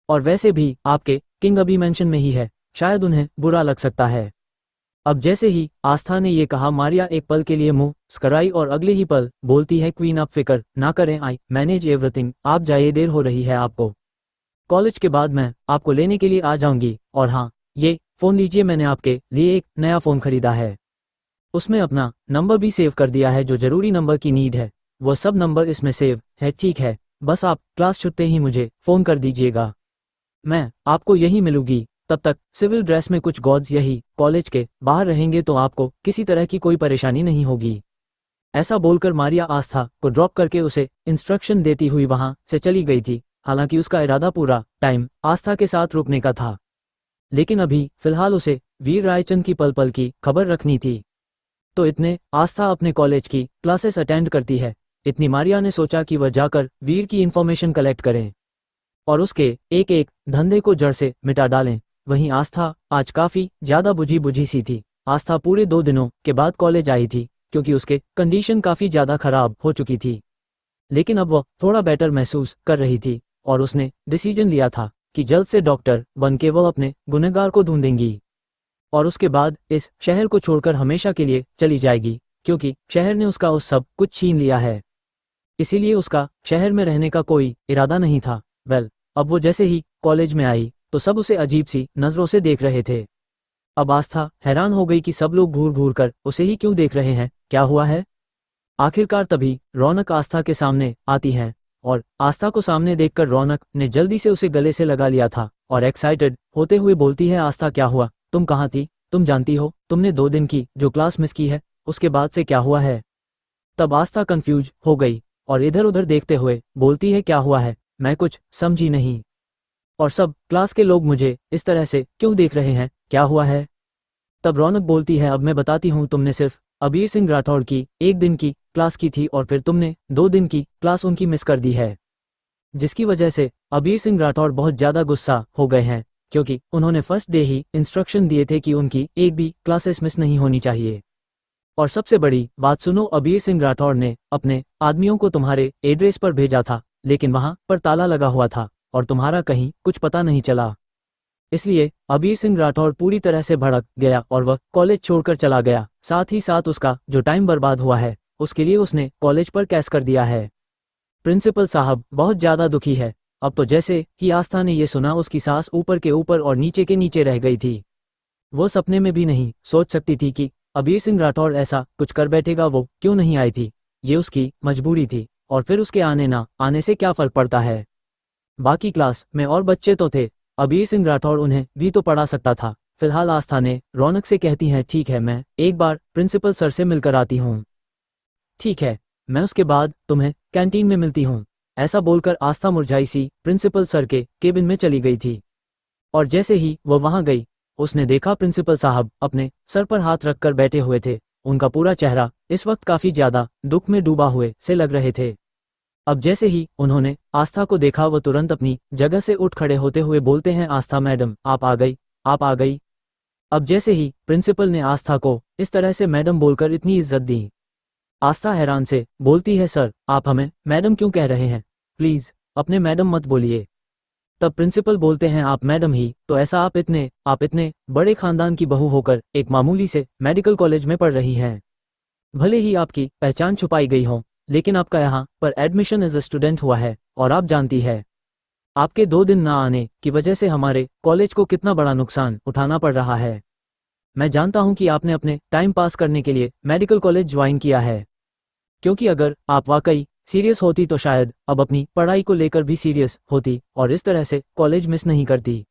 और वैसे भी आपके किंग अभी मेंशन में ही है, शायद उन्हें बुरा लग सकता है। अब जैसे ही आस्था ने ये कहा मारिया एक पल के लिए मुंह स्कराई और अगले ही पल बोलती है, क्वीन आप फिक्र ना करें, आई मैनेज एवरीथिंग, आप जाइए, देर हो रही है आपको। कॉलेज के बाद मैं आपको लेने के लिए आ जाऊंगी। और हाँ, ये फ़ोन लीजिए, मैंने आपके लिए एक नया फ़ोन खरीदा है, उसमें अपना नंबर भी सेव कर दिया है, जो ज़रूरी नंबर की नीड है वो सब नंबर इसमें सेव है, ठीक है? बस आप क्लास छुट्टे ही मुझे फ़ोन कर दीजिएगा, मैं आपको यहीं मिलूंगी। तब तक सिविल ड्रेस में कुछ गॉड्स यही कॉलेज के बाहर रहेंगे तो आपको किसी तरह की कोई परेशानी नहीं होगी। ऐसा बोलकर मारिया आस्था को ड्रॉप करके उसे इंस्ट्रक्शन देती हुई वहां से चली गई थी। हालांकि उसका इरादा पूरा टाइम आस्था के साथ रुकने का था, लेकिन अभी फिलहाल उसे वीर रायचंद की पल पल की खबर रखनी थी। तो इतने आस्था अपने कॉलेज की क्लासेस अटेंड करती है, इतनी मारिया ने सोचा कि वह जाकर वीर की इन्फॉर्मेशन कलेक्ट करें और उसके एक एक धंधे को जड़ से मिटा डालें। वहीं आस्था आज काफ़ी ज़्यादा बुझी बुझी सी थी। आस्था पूरे 2 दिनों के बाद कॉलेज आई थी, क्योंकि उसके कंडीशन काफ़ी ज़्यादा खराब हो चुकी थी, लेकिन अब वह थोड़ा बेटर महसूस कर रही थी और उसने डिसीजन लिया था कि जल्द से डॉक्टर बनके वह अपने गुनहगार को ढूंढेंगी और उसके बाद इस शहर को छोड़कर हमेशा के लिए चली जाएगी, क्योंकि शहर ने उसका उस सब कुछ छीन लिया है। इसीलिए उसका शहर में रहने का कोई इरादा नहीं था। अब वो जैसे ही कॉलेज में आई तो सब उसे अजीब सी नज़रों से देख रहे थे। अब आस्था हैरान हो गई कि सब लोग घूर घूर कर उसे ही क्यों देख रहे हैं, क्या हुआ है? आखिरकार तभी रौनक आस्था के सामने आती है और आस्था को सामने देखकर रौनक ने जल्दी से उसे गले से लगा लिया था और एक्साइटेड होते हुए बोलती है, आस्था क्या हुआ, तुम कहाँ थी? तुम जानती हो तुमने 2 दिन की जो क्लास मिस की है उसके बाद से क्या हुआ है? तब आस्था कंफ्यूज हो गई और इधर उधर देखते हुए बोलती है, क्या हुआ है, मैं कुछ समझी नहीं, और सब क्लास के लोग मुझे इस तरह से क्यों देख रहे हैं, क्या हुआ है? तब रौनक बोलती है, अब मैं बताती हूँ, तुमने सिर्फ अबीर सिंह राठौड़ की 1 दिन की क्लास की थी और फिर तुमने 2 दिन की क्लास उनकी मिस कर दी है, जिसकी वजह से अबीर सिंह राठौड़ बहुत ज़्यादा गुस्सा हो गए हैं, क्योंकि उन्होंने फर्स्ट डे ही इंस्ट्रक्शन दिए थे कि उनकी एक भी क्लासेस मिस नहीं होनी चाहिए। और सबसे बड़ी बात सुनो, अबीर सिंह राठौड़ ने अपने आदमियों को तुम्हारे एड्रेस पर भेजा था, लेकिन वहां पर ताला लगा हुआ था और तुम्हारा कहीं कुछ पता नहीं चला। इसलिए अबीर सिंह राठौड़ पूरी तरह से भड़क गया और वह कॉलेज छोड़कर चला गया। साथ ही साथ उसका जो टाइम बर्बाद हुआ है उसके लिए उसने कॉलेज पर केस कर दिया है। प्रिंसिपल साहब बहुत ज़्यादा दुखी है। अब तो जैसे ही आस्था ने यह सुना उसकी सांस ऊपर के ऊपर और नीचे के नीचे रह गई थी। वो सपने में भी नहीं सोच सकती थी कि अबीर सिंह राठौड़ ऐसा कुछ कर बैठेगा। वो क्यों नहीं आई थी, ये उसकी मजबूरी थी, और फिर उसके आने ना आने से क्या फ़र्क पड़ता है। बाकी क्लास में और बच्चे तो थे, अबीर सिंह राठौड़ उन्हें भी तो पढ़ा सकता था। फिलहाल आस्था ने रौनक से कहती हैं, ठीक है मैं एक बार प्रिंसिपल सर से मिलकर आती हूँ। ठीक है, मैं उसके बाद तुम्हें कैंटीन में मिलती हूँ। ऐसा बोलकर आस्था मुरझाई सी प्रिंसिपल सर के केबिन में चली गई थी और जैसे ही वह वहां गई उसने देखा प्रिंसिपल साहब अपने सर पर हाथ रखकर बैठे हुए थे। उनका पूरा चेहरा इस वक्त काफी ज्यादा दुख में डूबा हुए से लग रहे थे। अब जैसे ही उन्होंने आस्था को देखा वह तुरंत अपनी जगह से उठ खड़े होते हुए बोलते हैं, आस्था मैडम आप आ गई, आप आ गई। अब जैसे ही प्रिंसिपल ने आस्था को इस तरह से मैडम बोलकर इतनी इज्जत दी, आस्था हैरान से बोलती है, सर आप हमें मैडम क्यों कह रहे हैं, प्लीज अपने मैडम मत बोलिए। तब प्रिंसिपल बोलते हैं, आप मैडम ही तो ऐसा आप इतने बड़े खानदान की बहू होकर एक मामूली से मेडिकल कॉलेज में पढ़ रही हैं। भले ही आपकी पहचान छुपाई गई हो, लेकिन आपका यहाँ पर एडमिशन एज अ स्टूडेंट हुआ है और आप जानती है आपके 2 दिन ना आने की वजह से हमारे कॉलेज को कितना बड़ा नुकसान उठाना पड़ रहा है। मैं जानता हूँ कि आपने अपने टाइम पास करने के लिए मेडिकल कॉलेज ज्वाइन किया है, क्योंकि अगर आप वाकई सीरियस होती तो शायद अब अपनी पढ़ाई को लेकर भी सीरियस होती और इस तरह से कॉलेज मिस नहीं करती।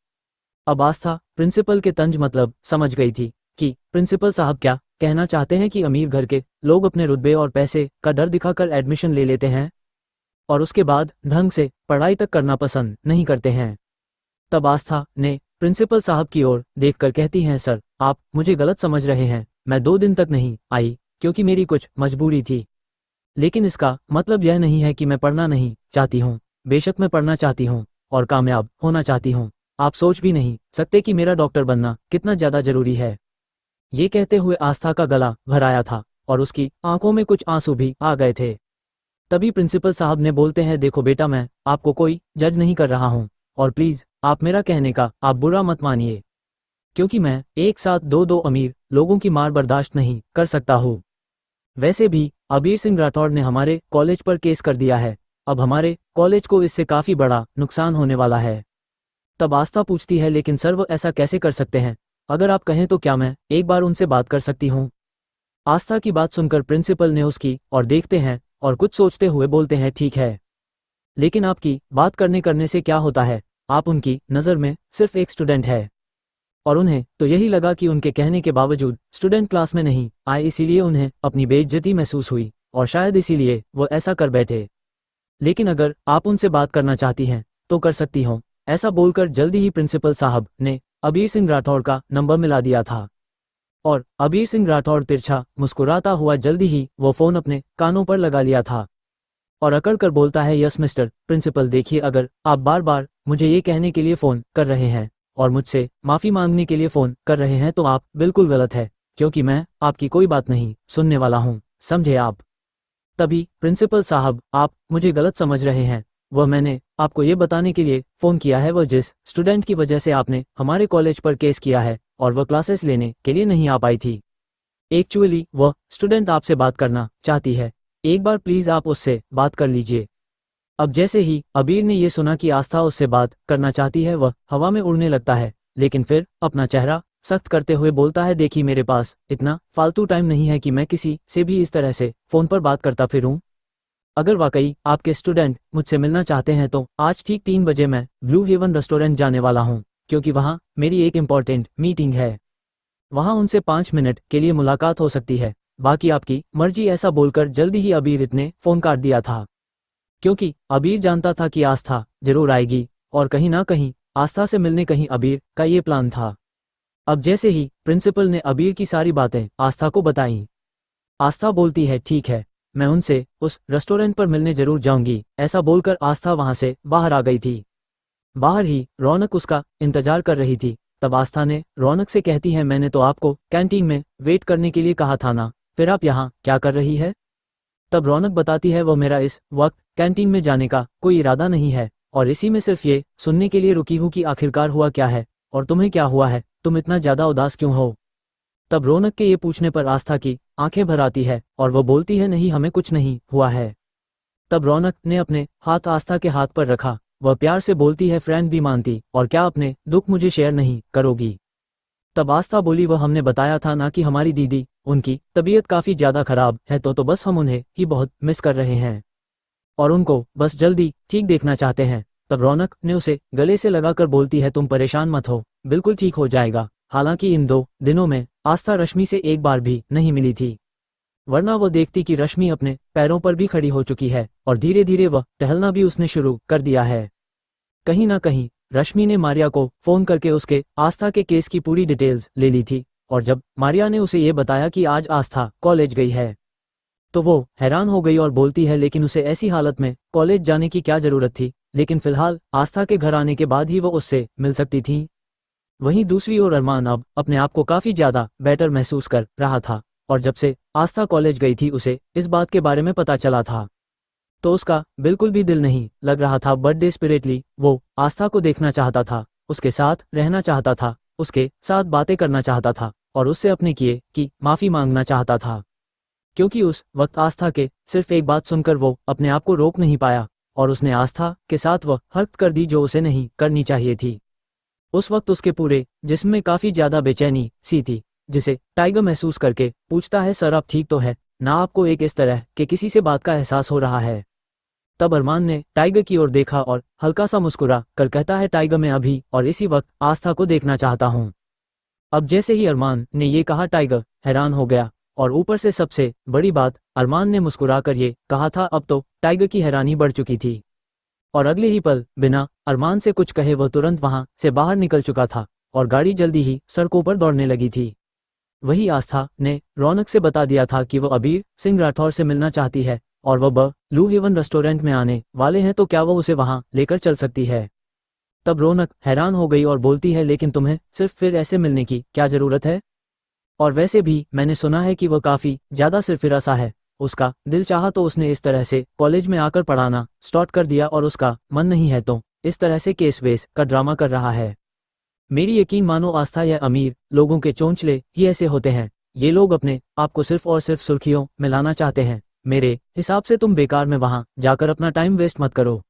अब आस्था प्रिंसिपल के तंज मतलब समझ गई थी कि प्रिंसिपल साहब क्या कहना चाहते हैं कि अमीर घर के लोग अपने रुतबे और पैसे का डर दिखाकर एडमिशन ले लेते हैं और उसके बाद ढंग से पढ़ाई तक करना पसंद नहीं करते हैं। तब आस्था ने प्रिंसिपल साहब की ओर देखकर कहती हैं, सर आप मुझे गलत समझ रहे हैं, मैं 2 दिन तक नहीं आई क्योंकि मेरी कुछ मजबूरी थी, लेकिन इसका मतलब यह नहीं है कि मैं पढ़ना नहीं चाहती हूँ। बेशक मैं पढ़ना चाहती हूँ और कामयाब होना चाहती हूँ। आप सोच भी नहीं सकते कि मेरा डॉक्टर बनना कितना ज़्यादा जरूरी है। ये कहते हुए आस्था का गला भर आया था और उसकी आंखों में कुछ आंसू भी आ गए थे। तभी प्रिंसिपल साहब ने बोलते हैं, देखो बेटा मैं आपको कोई जज नहीं कर रहा हूँ और प्लीज़ आप मेरा कहने का आप बुरा मत मानिए, क्योंकि मैं एक साथ दो अमीर लोगों की मार बर्दाश्त नहीं कर सकता हूँ। वैसे भी अबीर सिंह राठौड़ ने हमारे कॉलेज पर केस कर दिया है, अब हमारे कॉलेज को इससे काफ़ी बड़ा नुकसान होने वाला है। तब आस्था पूछती है, लेकिन सर वो ऐसा कैसे कर सकते हैं, अगर आप कहें तो क्या मैं एक बार उनसे बात कर सकती हूँ। आस्था की बात सुनकर प्रिंसिपल ने उसकी और देखते हैं और कुछ सोचते हुए बोलते हैं, ठीक है, लेकिन आपकी बात करने से क्या होता है, आप उनकी नज़र में सिर्फ एक स्टूडेंट है और उन्हें तो यही लगा कि उनके कहने के बावजूद स्टूडेंट क्लास में नहीं आए, इसीलिए उन्हें अपनी बेइज्जती महसूस हुई और शायद इसीलिए वो ऐसा कर बैठे। लेकिन अगर आप उनसे बात करना चाहती हैं तो कर सकती हो। ऐसा बोलकर जल्दी ही प्रिंसिपल साहब ने अबीर सिंह राठौड़ का नंबर मिला दिया था और अबीर सिंह राठौड़ तिरछा मुस्कुराता हुआ जल्दी ही वो फ़ोन अपने कानों पर लगा लिया था और अकड़ कर बोलता है, यस मिस्टर प्रिंसिपल, देखिए अगर आप बार बार मुझे ये कहने के लिए फ़ोन कर रहे हैं और मुझसे माफ़ी मांगने के लिए फ़ोन कर रहे हैं तो आप बिल्कुल गलत है, क्योंकि मैं आपकी कोई बात नहीं सुनने वाला हूँ, समझे आप। तभी प्रिंसिपल साहब, आप मुझे गलत समझ रहे हैं, वह मैंने आपको ये बताने के लिए फ़ोन किया है, वह जिस स्टूडेंट की वजह से आपने हमारे कॉलेज पर केस किया है और वह क्लासेस लेने के लिए नहीं आ पाई थी, एक्चुअली वह स्टूडेंट आपसे बात करना चाहती है, एक बार प्लीज़ आप उससे बात कर लीजिए। अब जैसे ही अबीर ने यह सुना कि आस्था उससे बात करना चाहती है, वह हवा में उड़ने लगता है, लेकिन फिर अपना चेहरा सख्त करते हुए बोलता है, देखिए मेरे पास इतना फालतू टाइम नहीं है कि मैं किसी से भी इस तरह से फ़ोन पर बात करता फिरूं। अगर वाकई आपके स्टूडेंट मुझसे मिलना चाहते हैं तो आज ठीक 3 बजे मैं ब्लू हेवन रेस्टोरेंट जाने वाला हूं, क्योंकि वहां मेरी एक इम्पॉर्टेंट मीटिंग है, वहां उनसे 5 मिनट के लिए मुलाकात हो सकती है, बाकी आपकी मर्जी। ऐसा बोलकर जल्दी ही अबीर इतने फ़ोन काट दिया था, क्योंकि अबीर जानता था कि आस्था जरूर आएगी और कहीं ना कहीं आस्था से मिलने कहीं अबीर का ये प्लान था। अब जैसे ही प्रिंसिपल ने अबीर की सारी बातें आस्था को बताईं, आस्था बोलती है, ठीक है, मैं उनसे उस रेस्टोरेंट पर मिलने जरूर जाऊंगी। ऐसा बोलकर आस्था वहां से बाहर आ गई थी। बाहर ही रौनक उसका इंतजार कर रही थी। तब आस्था ने रौनक से कहती है, मैंने तो आपको कैंटीन में वेट करने के लिए कहा था ना, फिर आप यहाँ क्या कर रही है। तब रौनक बताती है, वह मेरा इस वक्त कैंटीन में जाने का कोई इरादा नहीं है और इसी में सिर्फ ये सुनने के लिए रुकी हूँ कि आखिरकार हुआ क्या है और तुम्हें क्या हुआ है, तुम इतना ज़्यादा उदास क्यों हो। तब रौनक के ये पूछने पर आस्था की आंखें भर आती है और वह बोलती है, नहीं हमें कुछ नहीं हुआ है। तब रौनक ने अपने हाथ आस्था के हाथ पर रखा, वह प्यार से बोलती है, फ्रेंड भी मानती, और क्या अपने दुख मुझे शेयर नहीं करोगी। तब आस्था बोली, वह हमने बताया था ना कि हमारी दीदी, उनकी तबीयत काफ़ी ज़्यादा खराब है तो बस हम उन्हें ही बहुत मिस कर रहे हैं और उनको बस जल्दी ठीक देखना चाहते हैं। तब रौनक ने उसे गले से लगाकर बोलती है, तुम परेशान मत हो, बिल्कुल ठीक हो जाएगा। हालांकि इन 2 दिनों में आस्था रश्मि से एक बार भी नहीं मिली थी, वरना वो देखती कि रश्मि अपने पैरों पर भी खड़ी हो चुकी है और धीरे धीरे वह टहलना भी उसने शुरू कर दिया है। कहीं ना कहीं रश्मि ने मारिया को फ़ोन करके उसके आस्था के केस की पूरी डिटेल्स ले ली थी, और जब मारिया ने उसे ये बताया कि आज आस्था कॉलेज गई है, तो वो हैरान हो गई और बोलती है लेकिन उसे ऐसी हालत में कॉलेज जाने की क्या ज़रूरत थी, लेकिन फिलहाल आस्था के घर आने के बाद ही वो उससे मिल सकती थी। वहीं दूसरी ओर अरमान अब अपने आप को काफ़ी ज़्यादा बेटर महसूस कर रहा था, और जब से आस्था कॉलेज गई थी उसे इस बात के बारे में पता चला था, तो उसका बिल्कुल भी दिल नहीं लग रहा था। बट डेस्परेटली वो आस्था को देखना चाहता था, उसके साथ रहना चाहता था, उसके साथ बातें करना चाहता था और उससे अपने किए की माफ़ी मांगना चाहता था, क्योंकि उस वक्त आस्था के सिर्फ एक बात सुनकर वो अपने आप को रोक नहीं पाया और उसने आस्था के साथ वह हरकत कर दी जो उसे नहीं करनी चाहिए थी। उस वक्त उसके पूरे जिस्म में काफ़ी ज़्यादा बेचैनी सी थी, जिसे टाइगर महसूस करके पूछता है, सर आप ठीक तो है ना? आपको एक इस तरह के किसी से बात का एहसास हो रहा है? तब अरमान ने टाइगर की ओर देखा और हल्का सा मुस्कुरा कर कहता है, टाइगर मैं अभी और इसी वक्त आस्था को देखना चाहता हूँ। अब जैसे ही अरमान ने ये कहा टाइगर हैरान हो गया, और ऊपर से सबसे बड़ी बात, अरमान ने मुस्कुरा कर ये कहा था। अब तो टाइगर की हैरानी बढ़ चुकी थी और अगले ही पल बिना अरमान से कुछ कहे वह तुरंत वहां से बाहर निकल चुका था और गाड़ी जल्दी ही सड़कों पर दौड़ने लगी थी। वही आस्था ने रौनक से बता दिया था कि वो अबीर सिंह राठौर से मिलना चाहती है और वह ब्लू हेवन रेस्टोरेंट में आने वाले हैं, तो क्या वो उसे वहां लेकर चल सकती है? तब रौनक हैरान हो गई और बोलती है, लेकिन तुम्हें सिर्फ फिर ऐसे मिलने की क्या ज़रूरत है? और वैसे भी मैंने सुना है कि वह काफ़ी ज़्यादा सिरफिरा सा है। उसका दिल चाहा तो उसने इस तरह से कॉलेज में आकर पढ़ाना स्टार्ट कर दिया, और उसका मन नहीं है तो इस तरह से केस वेस का ड्रामा कर रहा है। मेरी यकीन मानो आस्था या अमीर लोगों के चोंचले ही ऐसे होते हैं। ये लोग अपने आप को सिर्फ और सिर्फ सुर्खियों में लाना चाहते हैं। मेरे हिसाब से तुम बेकार में वहां जाकर अपना टाइम वेस्ट मत करो।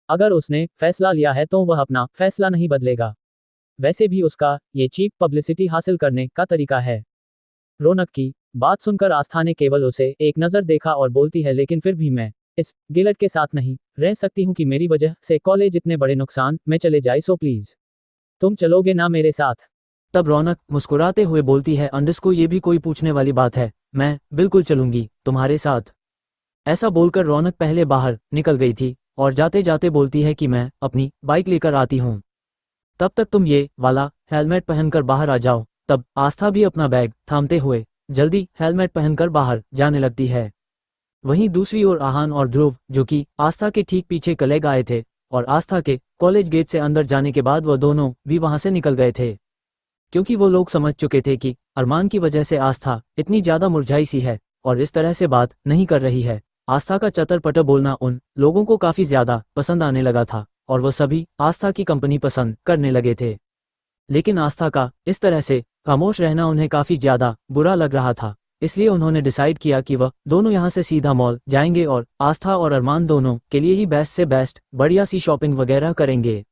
अगर उसने फैसला लिया है तो वह अपना फैसला नहीं बदलेगा। वैसे भी उसका ये चीप पब्लिसिटी हासिल करने का तरीका है। रौनक की बात सुनकर आस्था ने केवल उसे एक नज़र देखा और बोलती है, लेकिन फिर भी मैं इस गिलट के साथ नहीं रह सकती हूँ कि मेरी वजह से कॉलेज इतने बड़े नुकसान में चले जाए, सो प्लीज तुम चलोगे ना मेरे साथ? तब रौनक मुस्कुराते हुए बोलती है, अंडस्को ये भी कोई पूछने वाली बात है, मैं बिल्कुल चलूंगी तुम्हारे साथ। ऐसा बोलकर रौनक पहले बाहर निकल गई थी और जाते जाते बोलती है कि मैं अपनी बाइक लेकर आती हूँ, तब तक तुम ये वाला हेलमेट पहनकर बाहर आ जाओ। तब आस्था भी अपना बैग थामते हुए जल्दी हेलमेट पहनकर बाहर जाने लगती है। वहीं दूसरी ओर आहान और ध्रुव, जो कि आस्था के ठीक पीछे कलेग आए थे, और आस्था के कॉलेज गेट से अंदर जाने के बाद वह दोनों भी वहां से निकल गए थे, क्योंकि वो लोग समझ चुके थे कि अरमान की वजह से आस्था इतनी ज़्यादा मुरझाई सी है और इस तरह से बात नहीं कर रही है। आस्था का चटर पटर बोलना उन लोगों को काफ़ी ज़्यादा पसंद आने लगा था और वह सभी आस्था की कंपनी पसंद करने लगे थे। लेकिन आस्था का इस तरह से खामोश रहना उन्हें काफ़ी ज़्यादा बुरा लग रहा था, इसलिए उन्होंने डिसाइड किया कि वह दोनों यहाँ से सीधा मॉल जाएंगे और आस्था और अरमान दोनों के लिए ही बेस्ट से बेस्ट बढ़िया सी शॉपिंग वगैरह करेंगे,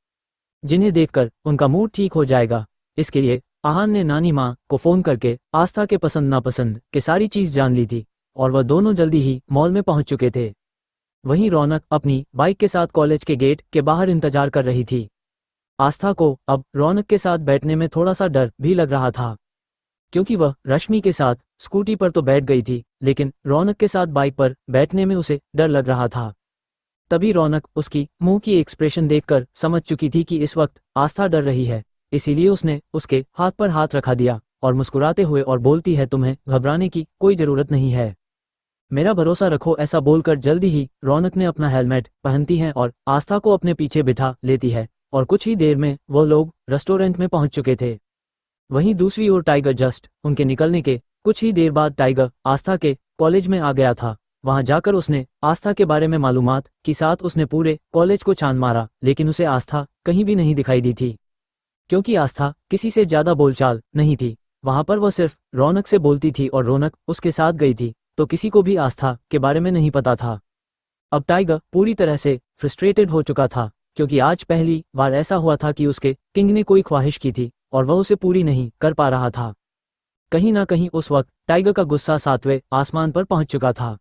जिन्हें देखकर उनका मूड ठीक हो जाएगा। इसके लिए आहान ने नानी माँ को फ़ोन करके आस्था के पसंद नापसंद के सारी चीज़ जान ली थी और वह दोनों जल्दी ही मॉल में पहुंच चुके थे। वहीं रौनक अपनी बाइक के साथ कॉलेज के गेट के बाहर इंतजार कर रही थी। आस्था को अब रौनक के साथ बैठने में थोड़ा सा डर भी लग रहा था, क्योंकि वह रश्मि के साथ स्कूटी पर तो बैठ गई थी, लेकिन रौनक के साथ बाइक पर बैठने में उसे डर लग रहा था। तभी रौनक उसकी मुंह की एक्सप्रेशन देखकर समझ चुकी थी कि इस वक्त आस्था डर रही है, इसीलिए उसने उसके हाथ पर हाथ रखा दिया और मुस्कुराते हुए और बोलती है, तुम्हें घबराने की कोई ज़रूरत नहीं है, मेरा भरोसा रखो। ऐसा बोलकर जल्दी ही रौनक ने अपना हेलमेट पहनती है और आस्था को अपने पीछे बिठा लेती है, और कुछ ही देर में वो लोग रेस्टोरेंट में पहुंच चुके थे। वहीं दूसरी ओर टाइगर जस्ट उनके निकलने के कुछ ही देर बाद टाइगर आस्था के कॉलेज में आ गया था। वहां जाकर उसने आस्था के बारे में मालूमात के साथ उसने पूरे कॉलेज को छान मारा, लेकिन उसे आस्था कहीं भी नहीं दिखाई दी थी, क्योंकि आस्था किसी से ज़्यादा बोलचाल नहीं थी। वहां पर वह सिर्फ रौनक से बोलती थी और रौनक उसके साथ गई थी, तो किसी को भी आस्था के बारे में नहीं पता था। अब टाइगर पूरी तरह से फ्रस्ट्रेटेड हो चुका था, क्योंकि आज पहली बार ऐसा हुआ था कि उसके किंग ने कोई ख्वाहिश की थी और वह उसे पूरी नहीं कर पा रहा था। कहीं ना कहीं उस वक्त टाइगर का गुस्सा 7वें आसमान पर पहुंच चुका था,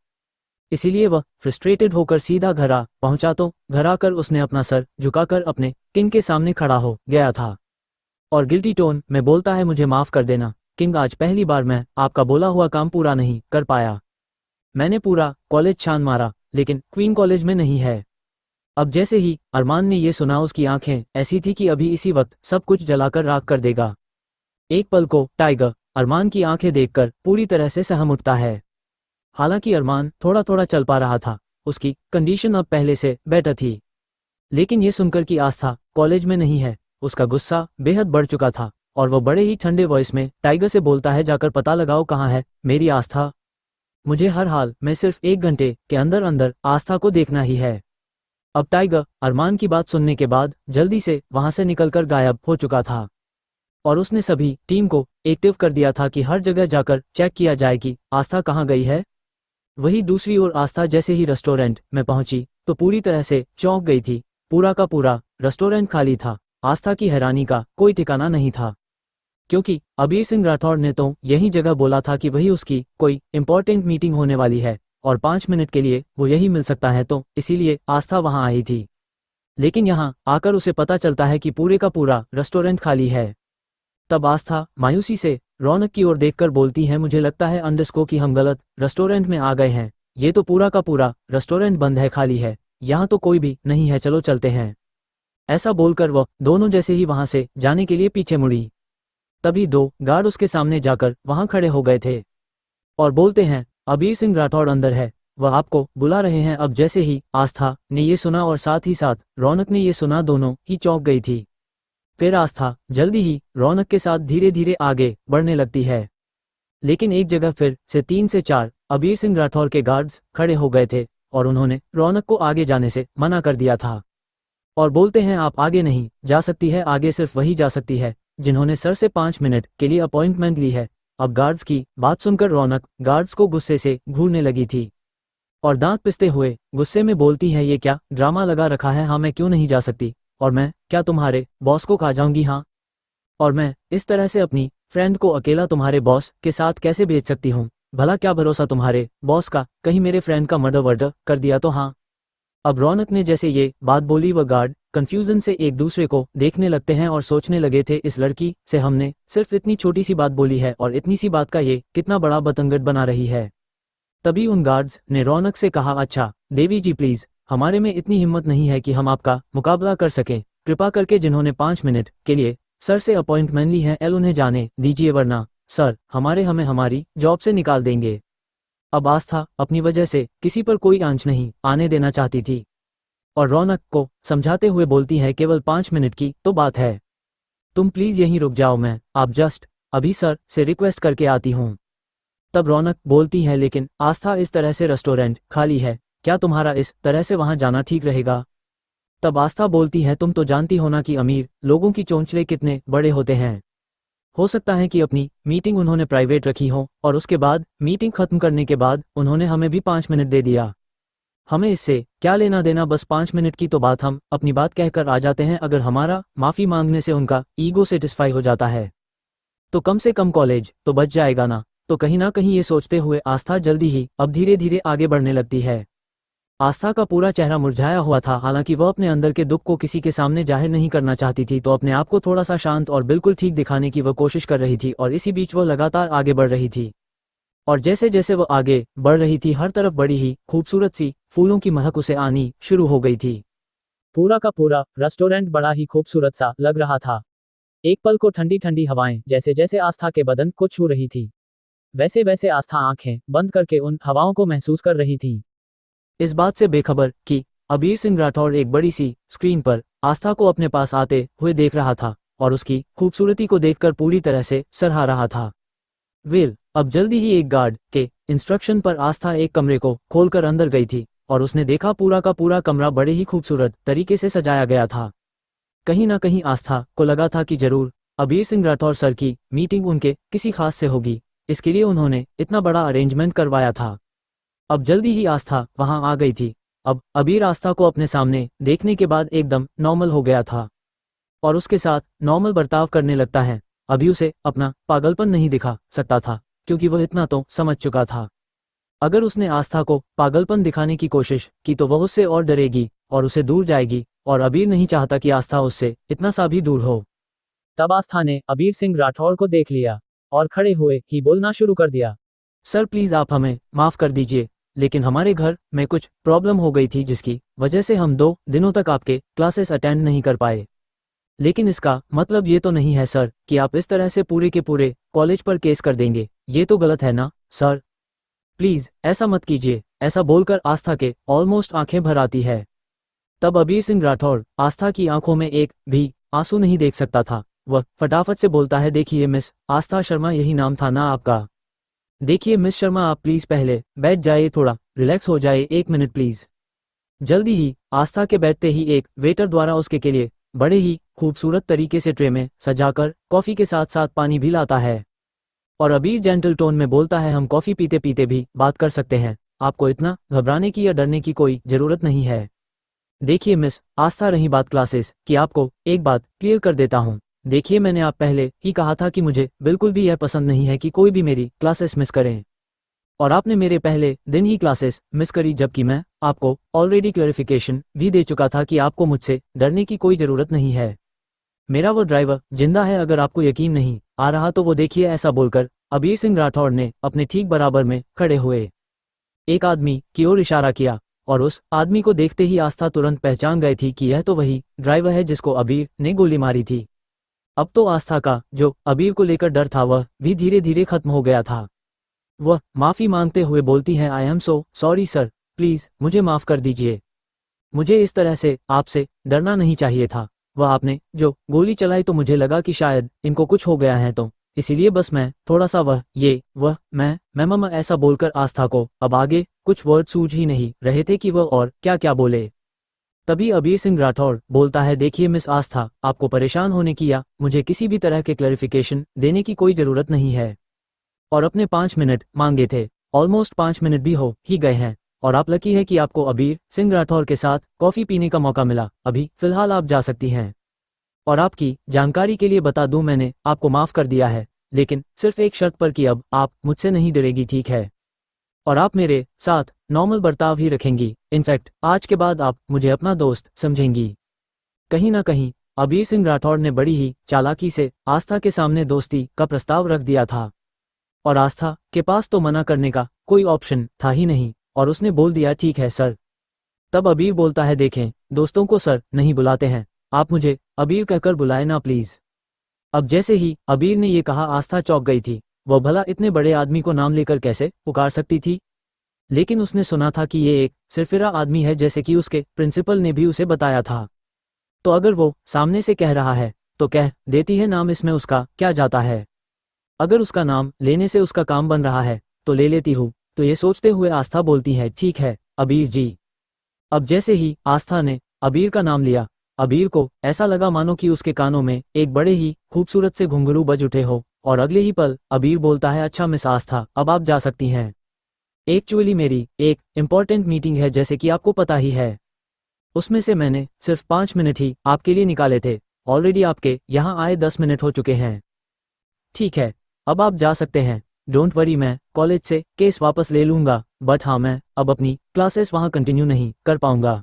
इसीलिए वह फ्रस्ट्रेटेड होकर सीधा घर आ पहुंचा, तो घर आकर उसने अपना सर झुकाकर अपने किंग के सामने खड़ा हो गया था और गिल्टी टोन में बोलता है, मुझे माफ़ कर देना किंग, आज पहली बार मैं आपका बोला हुआ काम पूरा नहीं कर पाया। मैंने पूरा कॉलेज छान मारा, लेकिन क्वीन कॉलेज में नहीं है। अब जैसे ही अरमान ने ये सुना उसकी आंखें ऐसी थी कि अभी इसी वक्त सब कुछ जलाकर राख कर देगा। एक पल को टाइगर अरमान की आंखें देखकर पूरी तरह से सहम उठता है। हालांकि अरमान थोड़ा थोड़ा चल पा रहा था, उसकी कंडीशन अब पहले से बेटर थी। लेकिन ये सुनकर कि आस्था कॉलेज में नहीं है, उसका गुस्सा बेहद बढ़ चुका था और वो बड़े ही ठंडे वॉइस में टाइगर से बोलता है, जाकर पता लगाओ कहाँ है मेरी आस्था। मुझे हर हाल में सिर्फ 1 घंटे के अंदर अंदर आस्था को देखना ही है। अब टाइगर अरमान की बात सुनने के बाद जल्दी से वहां से निकलकर गायब हो चुका था और उसने सभी टीम को एक्टिव कर दिया था कि हर जगह जाकर चेक किया जाए कि आस्था कहाँ गई है। वही दूसरी ओर आस्था जैसे ही रेस्टोरेंट में पहुंची तो पूरी तरह से चौंक गई थी। पूरा का पूरा रेस्टोरेंट खाली था। आस्था की हैरानी का कोई ठिकाना नहीं था, क्योंकि अबीर सिंह राठौड़ ने तो यही जगह बोला था कि वही उसकी कोई इंपॉर्टेंट मीटिंग होने वाली है और 5 मिनट के लिए वो यही मिल सकता है, तो इसीलिए आस्था वहां आई थी। लेकिन यहाँ आकर उसे पता चलता है कि पूरे का पूरा रेस्टोरेंट खाली है। तब आस्था मायूसी से रौनक की ओर देखकर बोलती है, मुझे लगता है अंडरस्को कि हम गलत रेस्टोरेंट में आ गए हैं। ये तो पूरा का पूरा रेस्टोरेंट बंद है, खाली है, यहाँ तो कोई भी नहीं है, चलो चलते हैं। ऐसा बोलकर वह दोनों जैसे ही वहां से जाने के लिए पीछे मुड़ी, तभी 2 गार्ड उसके सामने जाकर वहां खड़े हो गए थे और बोलते हैं, अबीर सिंह राठौड़ अंदर है, वह आपको बुला रहे हैं। अब जैसे ही आस्था ने ये सुना और साथ ही साथ रौनक ने ये सुना, दोनों ही चौंक गई थी। फिर आस्था जल्दी ही रौनक के साथ धीरे धीरे आगे बढ़ने लगती है। लेकिन एक जगह फिर से 3 से 4 अबीर सिंह राठौर के गार्ड्स खड़े हो गए थे और उन्होंने रौनक को आगे जाने से मना कर दिया था और बोलते हैं, आप आगे नहीं जा सकती है, आगे सिर्फ वही जा सकती है जिन्होंने सर से 5 मिनट के लिए अपॉइंटमेंट ली है। अब गार्ड्स की बात सुनकर रौनक गार्ड्स को गुस्से से घूरने लगी थी और दांत पिसते हुए गुस्से में बोलती है, ये क्या ड्रामा लगा रखा है? हाँ, मैं क्यों नहीं जा सकती? और मैं क्या तुम्हारे बॉस को खा जाऊंगी? हाँ, और मैं इस तरह से अपनी फ्रेंड को अकेला तुम्हारे बॉस के साथ कैसे भेज सकती हूँ? भला क्या भरोसा तुम्हारे बॉस का, कहीं मेरे फ्रेंड का मर्डर वर्डर कर दिया तो? हाँ। अब रौनक ने जैसे ये बात बोली, वह गार्ड कंफ्यूजन से एक दूसरे को देखने लगते हैं और सोचने लगे थे, इस लड़की से हमने सिर्फ इतनी छोटी सी बात बोली है और इतनी सी बात का ये कितना बड़ा बतंगड़ बना रही है। तभी उन गार्ड्स ने रौनक से कहा, अच्छा देवी जी प्लीज, हमारे में इतनी हिम्मत नहीं है कि हम आपका मुकाबला कर सकें, कृपा करके जिन्होंने 5 मिनट के लिए सर से अपॉइंटमेंट ली है उन्हें जाने दीजिए, वरना सर हमें हमारी जॉब से निकाल देंगे। अब आस्था अपनी वजह से किसी पर कोई आंच नहीं आने देना चाहती थी और रौनक को समझाते हुए बोलती है, केवल 5 मिनट की तो बात है, तुम प्लीज यहीं रुक जाओ, मैं आप जस्ट अभी सर से रिक्वेस्ट करके आती हूँ। तब रौनक बोलती है, लेकिन आस्था इस तरह से रेस्टोरेंट खाली है, क्या तुम्हारा इस तरह से वहां जाना ठीक रहेगा? तब आस्था बोलती है, तुम तो जानती हो ना कि अमीर लोगों की चोंचले कितने बड़े होते हैं। हो सकता है कि अपनी मीटिंग उन्होंने प्राइवेट रखी हो और उसके बाद मीटिंग खत्म करने के बाद उन्होंने हमें भी 5 मिनट दे दिया। हमें इससे क्या लेना देना, बस 5 मिनट की तो बात, हम अपनी बात कहकर आ जाते हैं। अगर हमारा माफी मांगने से उनका ईगो सेटिस्फाई हो जाता है तो कम से कम कॉलेज तो बच जाएगा ना। तो कहीं ना कहीं ये सोचते हुए आस्था जल्दी ही अब धीरे धीरे आगे बढ़ने लगती है। आस्था का पूरा चेहरा मुरझाया हुआ था, हालांकि वह अपने अंदर के दुख को किसी के सामने जाहिर नहीं करना चाहती थी, तो अपने आप को थोड़ा सा शांत और बिल्कुल ठीक दिखाने की वह कोशिश कर रही थी और इसी बीच वह लगातार आगे बढ़ रही थी। और जैसे जैसे वह आगे बढ़ रही थी, हर तरफ बड़ी ही खूबसूरत सी फूलों की महक उसे आनी शुरू हो गई थी। पूरा का पूरा रेस्टोरेंट बड़ा ही खूबसूरत सा लग रहा था। एक पल को ठंडी ठंडी हवाएं जैसे जैसे आस्था के बदन को छू रही थी, वैसे वैसे आस्था आंखें बंद करके उन हवाओं को महसूस कर रही थी, इस बात से बेखबर कि अबीर सिंह राठौड़ एक बड़ी सी स्क्रीन पर आस्था को अपने पास आते हुए देख रहा था और उसकी खूबसूरती को देखकर पूरी तरह से सराहा रहा था। अब जल्दी ही एक गार्ड के इंस्ट्रक्शन पर आस्था एक कमरे को खोलकर अंदर गई थी और उसने देखा पूरा का पूरा कमरा बड़े ही खूबसूरत तरीके से सजाया गया था। कहीं ना कहीं आस्था को लगा था कि जरूर अबीर सिंह राठौर सर की मीटिंग उनके किसी खास से होगी, इसके लिए उन्होंने इतना बड़ा अरेंजमेंट करवाया था। अब जल्दी ही आस्था वहां आ गई थी। अब अबीर आस्था को अपने सामने देखने के बाद एकदम नॉर्मल हो गया था और उसके साथ नॉर्मल बर्ताव करने लगता है। अभी उसे अपना पागलपन नहीं दिखा सकता था, क्योंकि वह इतना तो समझ चुका था, अगर उसने आस्था को पागलपन दिखाने की कोशिश की तो वह उससे और डरेगी और उसे दूर जाएगी, और अबीर नहीं चाहता कि आस्था उससे इतना सा भी दूर हो। तब आस्था ने अबीर सिंह राठौर को देख लिया और खड़े हुए ही बोलना शुरू कर दिया, सर प्लीज आप हमें माफ कर दीजिए, लेकिन हमारे घर में कुछ प्रॉब्लम हो गई थी जिसकी वजह से हम 2 दिनों तक आपके क्लासेस अटेंड नहीं कर पाए। लेकिन इसका मतलब ये तो नहीं है सर कि आप इस तरह से पूरे के पूरे कॉलेज पर केस कर देंगे, ये तो गलत है ना सर। प्लीज ऐसा मत कीजिए। ऐसा बोलकर आस्था के ऑलमोस्ट आंखें भर आती है। तब अबीर सिंह राठौर आस्था की आंखों में एक भी आंसू नहीं देख सकता था। वह फटाफट से बोलता है, देखिए मिस आस्था शर्मा, यही नाम था ना आपका? देखिए मिस शर्मा, आप प्लीज पहले बैठ जाइए, थोड़ा रिलैक्स हो जाए, 1 मिनट प्लीज। जल्दी ही आस्था के बैठते ही एक वेटर द्वारा उसके लिए बड़े ही खूबसूरत तरीके से ट्रे में सजाकर कॉफी के साथ साथ पानी भी लाता है। और अबीर जेंटल टोन में बोलता है, हम कॉफी पीते पीते भी बात कर सकते हैं, आपको इतना घबराने की या डरने की कोई जरूरत नहीं है। देखिए मिस आस्था, रही बात क्लासेस की, आपको एक बात क्लियर कर देता हूँ। देखिए मैंने आप पहले ही कहा था कि मुझे बिल्कुल भी यह पसंद नहीं है कि कोई भी मेरी क्लासेस मिस करें, और आपने मेरे पहले दिन ही क्लासेस मिस करी, जबकि मैं आपको ऑलरेडी क्लैरिफिकेशन भी दे चुका था कि आपको मुझसे डरने की कोई ज़रूरत नहीं है। मेरा वो ड्राइवर जिंदा है, अगर आपको यकीन नहीं आ रहा तो वो देखिए। ऐसा बोलकर अबीर सिंह राठौड़ ने अपने ठीक बराबर में खड़े हुए एक आदमी की ओर इशारा किया, और उस आदमी को देखते ही आस्था तुरंत पहचान गई थी कि यह तो वही ड्राइवर है जिसको अबीर ने गोली मारी थी। अब तो आस्था का जो अबीर को लेकर डर था वह भी धीरे धीरे खत्म हो गया था। वह माफ़ी मांगते हुए बोलती है, I am so sorry sir, please मुझे माफ़ कर दीजिए। मुझे इस तरह से आपसे डरना नहीं चाहिए था। वह आपने जो गोली चलाई तो मुझे लगा कि शायद इनको कुछ हो गया है, तो इसीलिए बस मैं थोड़ा सा मैं मम्मा। ऐसा बोलकर आस्था को अब आगे कुछ वर्ड सूझ ही नहीं रहे थे कि वह और क्या क्या बोले। तभी अबीर सिंह राठौड़ बोलता है, देखिए मिस आस्था, आपको परेशान होने की या मुझे किसी भी तरह के क्लैरिफिकेशन देने की कोई ज़रूरत नहीं है। और अपने 5 मिनट मांगे थे, ऑलमोस्ट 5 मिनट भी हो ही गए हैं, और आप लकी है कि आपको अबीर सिंह राठौर के साथ कॉफ़ी पीने का मौका मिला। अभी फ़िलहाल आप जा सकती हैं। और आपकी जानकारी के लिए बता दूं, मैंने आपको माफ़ कर दिया है, लेकिन सिर्फ एक शर्त पर कि अब आप मुझसे नहीं डरेगी, ठीक है? और आप मेरे साथ नॉर्मल बर्ताव ही रखेंगी। इनफैक्ट आज के बाद आप मुझे अपना दोस्त समझेंगी। कहीं ना कहीं अबीर सिंह राठौड़ ने बड़ी ही चालाकी से आस्था के सामने दोस्ती का प्रस्ताव रख दिया था, और आस्था के पास तो मना करने का कोई ऑप्शन था ही नहीं, और उसने बोल दिया, ठीक है सर। तब अबीर बोलता है, देखें दोस्तों को सर नहीं बुलाते हैं, आप मुझे अबीर कहकर बुलाए ना प्लीज। अब जैसे ही अबीर ने ये कहा, आस्था चौंक गई थी। वह भला इतने बड़े आदमी को नाम लेकर कैसे पुकार सकती थी? लेकिन उसने सुना था कि ये एक सिरफिरा आदमी है, जैसे कि उसके प्रिंसिपल ने भी उसे बताया था। तो अगर वो सामने से कह रहा है तो कह देती है नाम, इसमें उसका क्या जाता है? अगर उसका नाम लेने से उसका काम बन रहा है तो ले लेती हूँ। तो ये सोचते हुए आस्था बोलती है, ठीक है अबीर जी। अब जैसे ही आस्था ने अबीर का नाम लिया, अबीर को ऐसा लगा मानो कि उसके कानों में एक बड़े ही खूबसूरत से घुंघरू बज उठे हो, और अगले ही पल अबीर बोलता है, अच्छा मिस आस्था, अब आप जा सकती हैं। एक्चुअली मेरी एक इम्पॉर्टेंट मीटिंग है, जैसे कि आपको पता ही है। उसमें से मैंने सिर्फ 5 मिनट ही आपके लिए निकाले थे, ऑलरेडी आपके यहाँ आए 10 मिनट हो चुके हैं। ठीक है, अब आप जा सकते हैं। डोंट वरी, मैं कॉलेज से केस वापस ले लूँगा, बट हाँ मैं अब अपनी क्लासेस वहाँ कंटिन्यू नहीं कर पाऊँगा।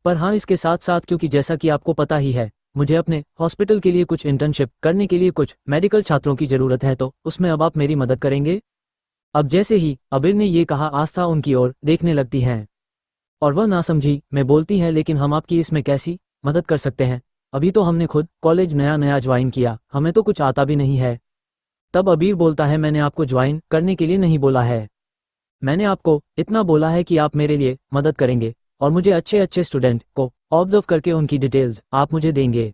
पर हाँ इसके साथ साथ, क्योंकि जैसा कि आपको पता ही है, मुझे अपने हॉस्पिटल के लिए कुछ इंटर्नशिप करने के लिए कुछ मेडिकल छात्रों की ज़रूरत है, तो उसमें अब आप मेरी मदद करेंगे? अब जैसे ही अबीर ने ये कहा, आस्था उनकी ओर देखने लगती हैं, और वह ना समझी मैं बोलती है, लेकिन हम आपकी इसमें कैसी मदद कर सकते हैं? अभी तो हमने खुद कॉलेज नया नया ज्वाइन किया, हमें तो कुछ आता भी नहीं है। तब अबीर बोलता है, मैंने आपको ज्वाइन करने के लिए नहीं बोला है, मैंने आपको इतना बोला है कि आप मेरे लिए मदद करेंगे, और मुझे अच्छे अच्छे स्टूडेंट को ऑब्जर्व करके उनकी डिटेल्स आप मुझे देंगे।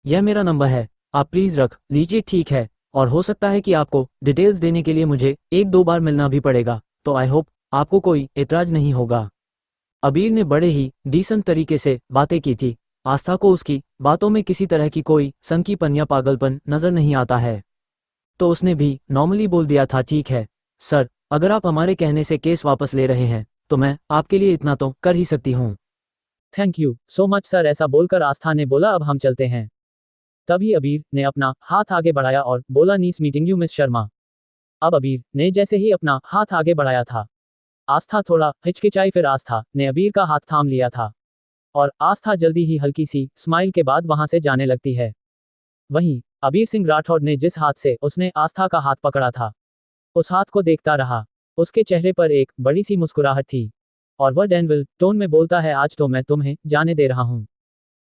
यह मेरा नंबर है, आप प्लीज़ रख लीजिए, ठीक है? और हो सकता है कि आपको डिटेल्स देने के लिए मुझे 1-2 बार मिलना भी पड़ेगा, तो आई होप आपको कोई एतराज़ नहीं होगा। अबीर ने बड़े ही डिसेंट तरीके से बातें की थी। आस्था को उसकी बातों में किसी तरह की कोई संकीपन या पागलपन नजर नहीं आता है, तो उसने भी नॉर्मली बोल दिया था, ठीक है सर, अगर आप हमारे कहने से केस वापस ले रहे हैं तो मैं आपके लिए इतना तो कर ही सकती हूँ। Thank you so much sir, ऐसा बोलकर आस्था ने बोला, अब हम चलते हैं। तभी अबीर ने अपना हाथ आगे बढ़ाया और बोला, नीस मीटिंग यू मिस शर्मा। अब अबीर ने जैसे ही अपना हाथ आगे बढ़ाया था, आस्था थोड़ा हिचकिचाई, फिर आस्था ने अबीर का हाथ थाम लिया था, और आस्था जल्दी ही हल्की सी स्माइल के बाद वहां से जाने लगती है। वहीं अबीर सिंह राठौड़ ने जिस हाथ से उसने आस्था का हाथ पकड़ा था, उस हाथ को देखता रहा। उसके चेहरे पर एक बड़ी सी मुस्कुराहट थी और वह डैनविल टोन में बोलता है, आज तो मैं तुम्हें जाने दे रहा हूँ,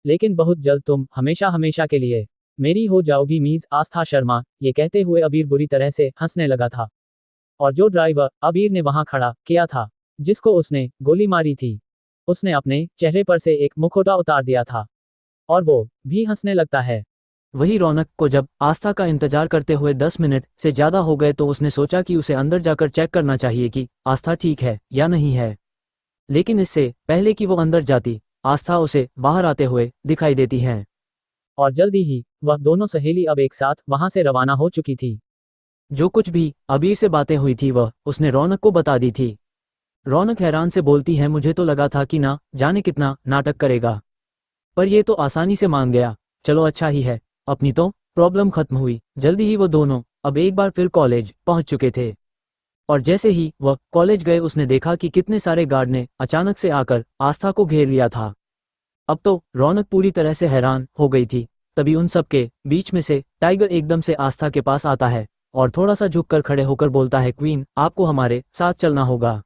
लेकिन बहुत जल्द तुम हमेशा हमेशा के लिए मेरी हो जाओगी मिस आस्था शर्मा। ये कहते हुए अबीर बुरी तरह से हंसने लगा था और जो ड्राइवर अबीर ने वहां खड़ा किया था, जिसको उसने गोली मारी थी, उसने अपने चेहरे पर से एक मुखौटा उतार दिया था और वो भी हंसने लगता है। वही रौनक को जब आस्था का इंतजार करते हुए 10 मिनट से ज्यादा हो गए तो उसने सोचा कि उसे अंदर जाकर चेक करना चाहिए कि आस्था ठीक है या नहीं है। लेकिन इससे पहले कि वो अंदर जाती, आस्था उसे बाहर आते हुए दिखाई देती है और जल्दी ही वह दोनों सहेली अब एक साथ वहां से रवाना हो चुकी थी। जो कुछ भी अबीर से बातें हुई थी वह उसने रौनक को बता दी थी। रौनक हैरान से बोलती है, मुझे तो लगा था कि ना जाने कितना नाटक करेगा, पर ये तो आसानी से मान गया। चलो अच्छा ही है, अपनी तो प्रॉब्लम खत्म हुई। जल्दी ही वो दोनों अब एक बार फिर कॉलेज पहुंच चुके थे और जैसे ही वह कॉलेज गए उसने देखा कि कितने सारे गार्ड ने अचानक से आकर आस्था को घेर लिया था। अब तो रौनक पूरी तरह से हैरान हो गई थी। तभी उन सब के बीच में से टाइगर एकदम से आस्था के पास आता है और थोड़ा सा झुककर खड़े होकर बोलता है, क्वीन आपको हमारे साथ चलना होगा।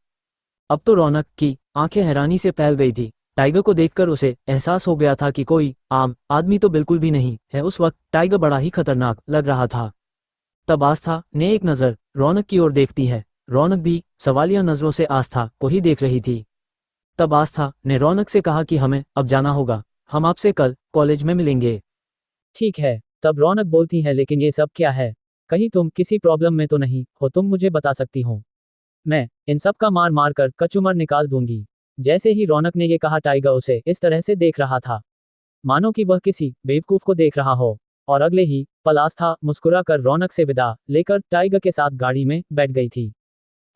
अब तो रौनक की आंखें हैरानी से फैल गई थी। टाइगर को देखकर उसे एहसास हो गया था कि कोई आम आदमी तो बिल्कुल भी नहीं है। उस वक्त टाइगर बड़ा ही खतरनाक लग रहा था। तब आस्था ने एक नज़र रौनक की ओर देखती है। रौनक भी सवालिया नज़रों से आस्था को ही देख रही थी। तब आस्था ने रौनक से कहा कि हमें अब जाना होगा, हम आपसे कल कॉलेज में मिलेंगे। ठीक है। तब रौनक बोलती है, लेकिन ये सब क्या है? कहीं तुम किसी प्रॉब्लम में तो नहीं हो? तुम मुझे बता सकती हो, मैं इन सब का मार मार कर कचूमर निकाल दूंगी। जैसे ही रौनक ने ये कहा टाइगर उसे इस तरह से देख रहा था मानो कि वह किसी बेवकूफ को देख रहा हो और अगले ही पल आस्था मुस्कुरा कर रौनक से विदा लेकर टाइगर के साथ गाड़ी में बैठ गई थी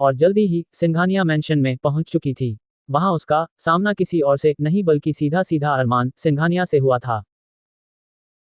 और जल्दी ही सिंघानिया मैंशन में पहुंच चुकी थी। वहां उसका सामना किसी और से नहीं बल्कि सीधा सीधा अरमान सिंघानिया से हुआ था।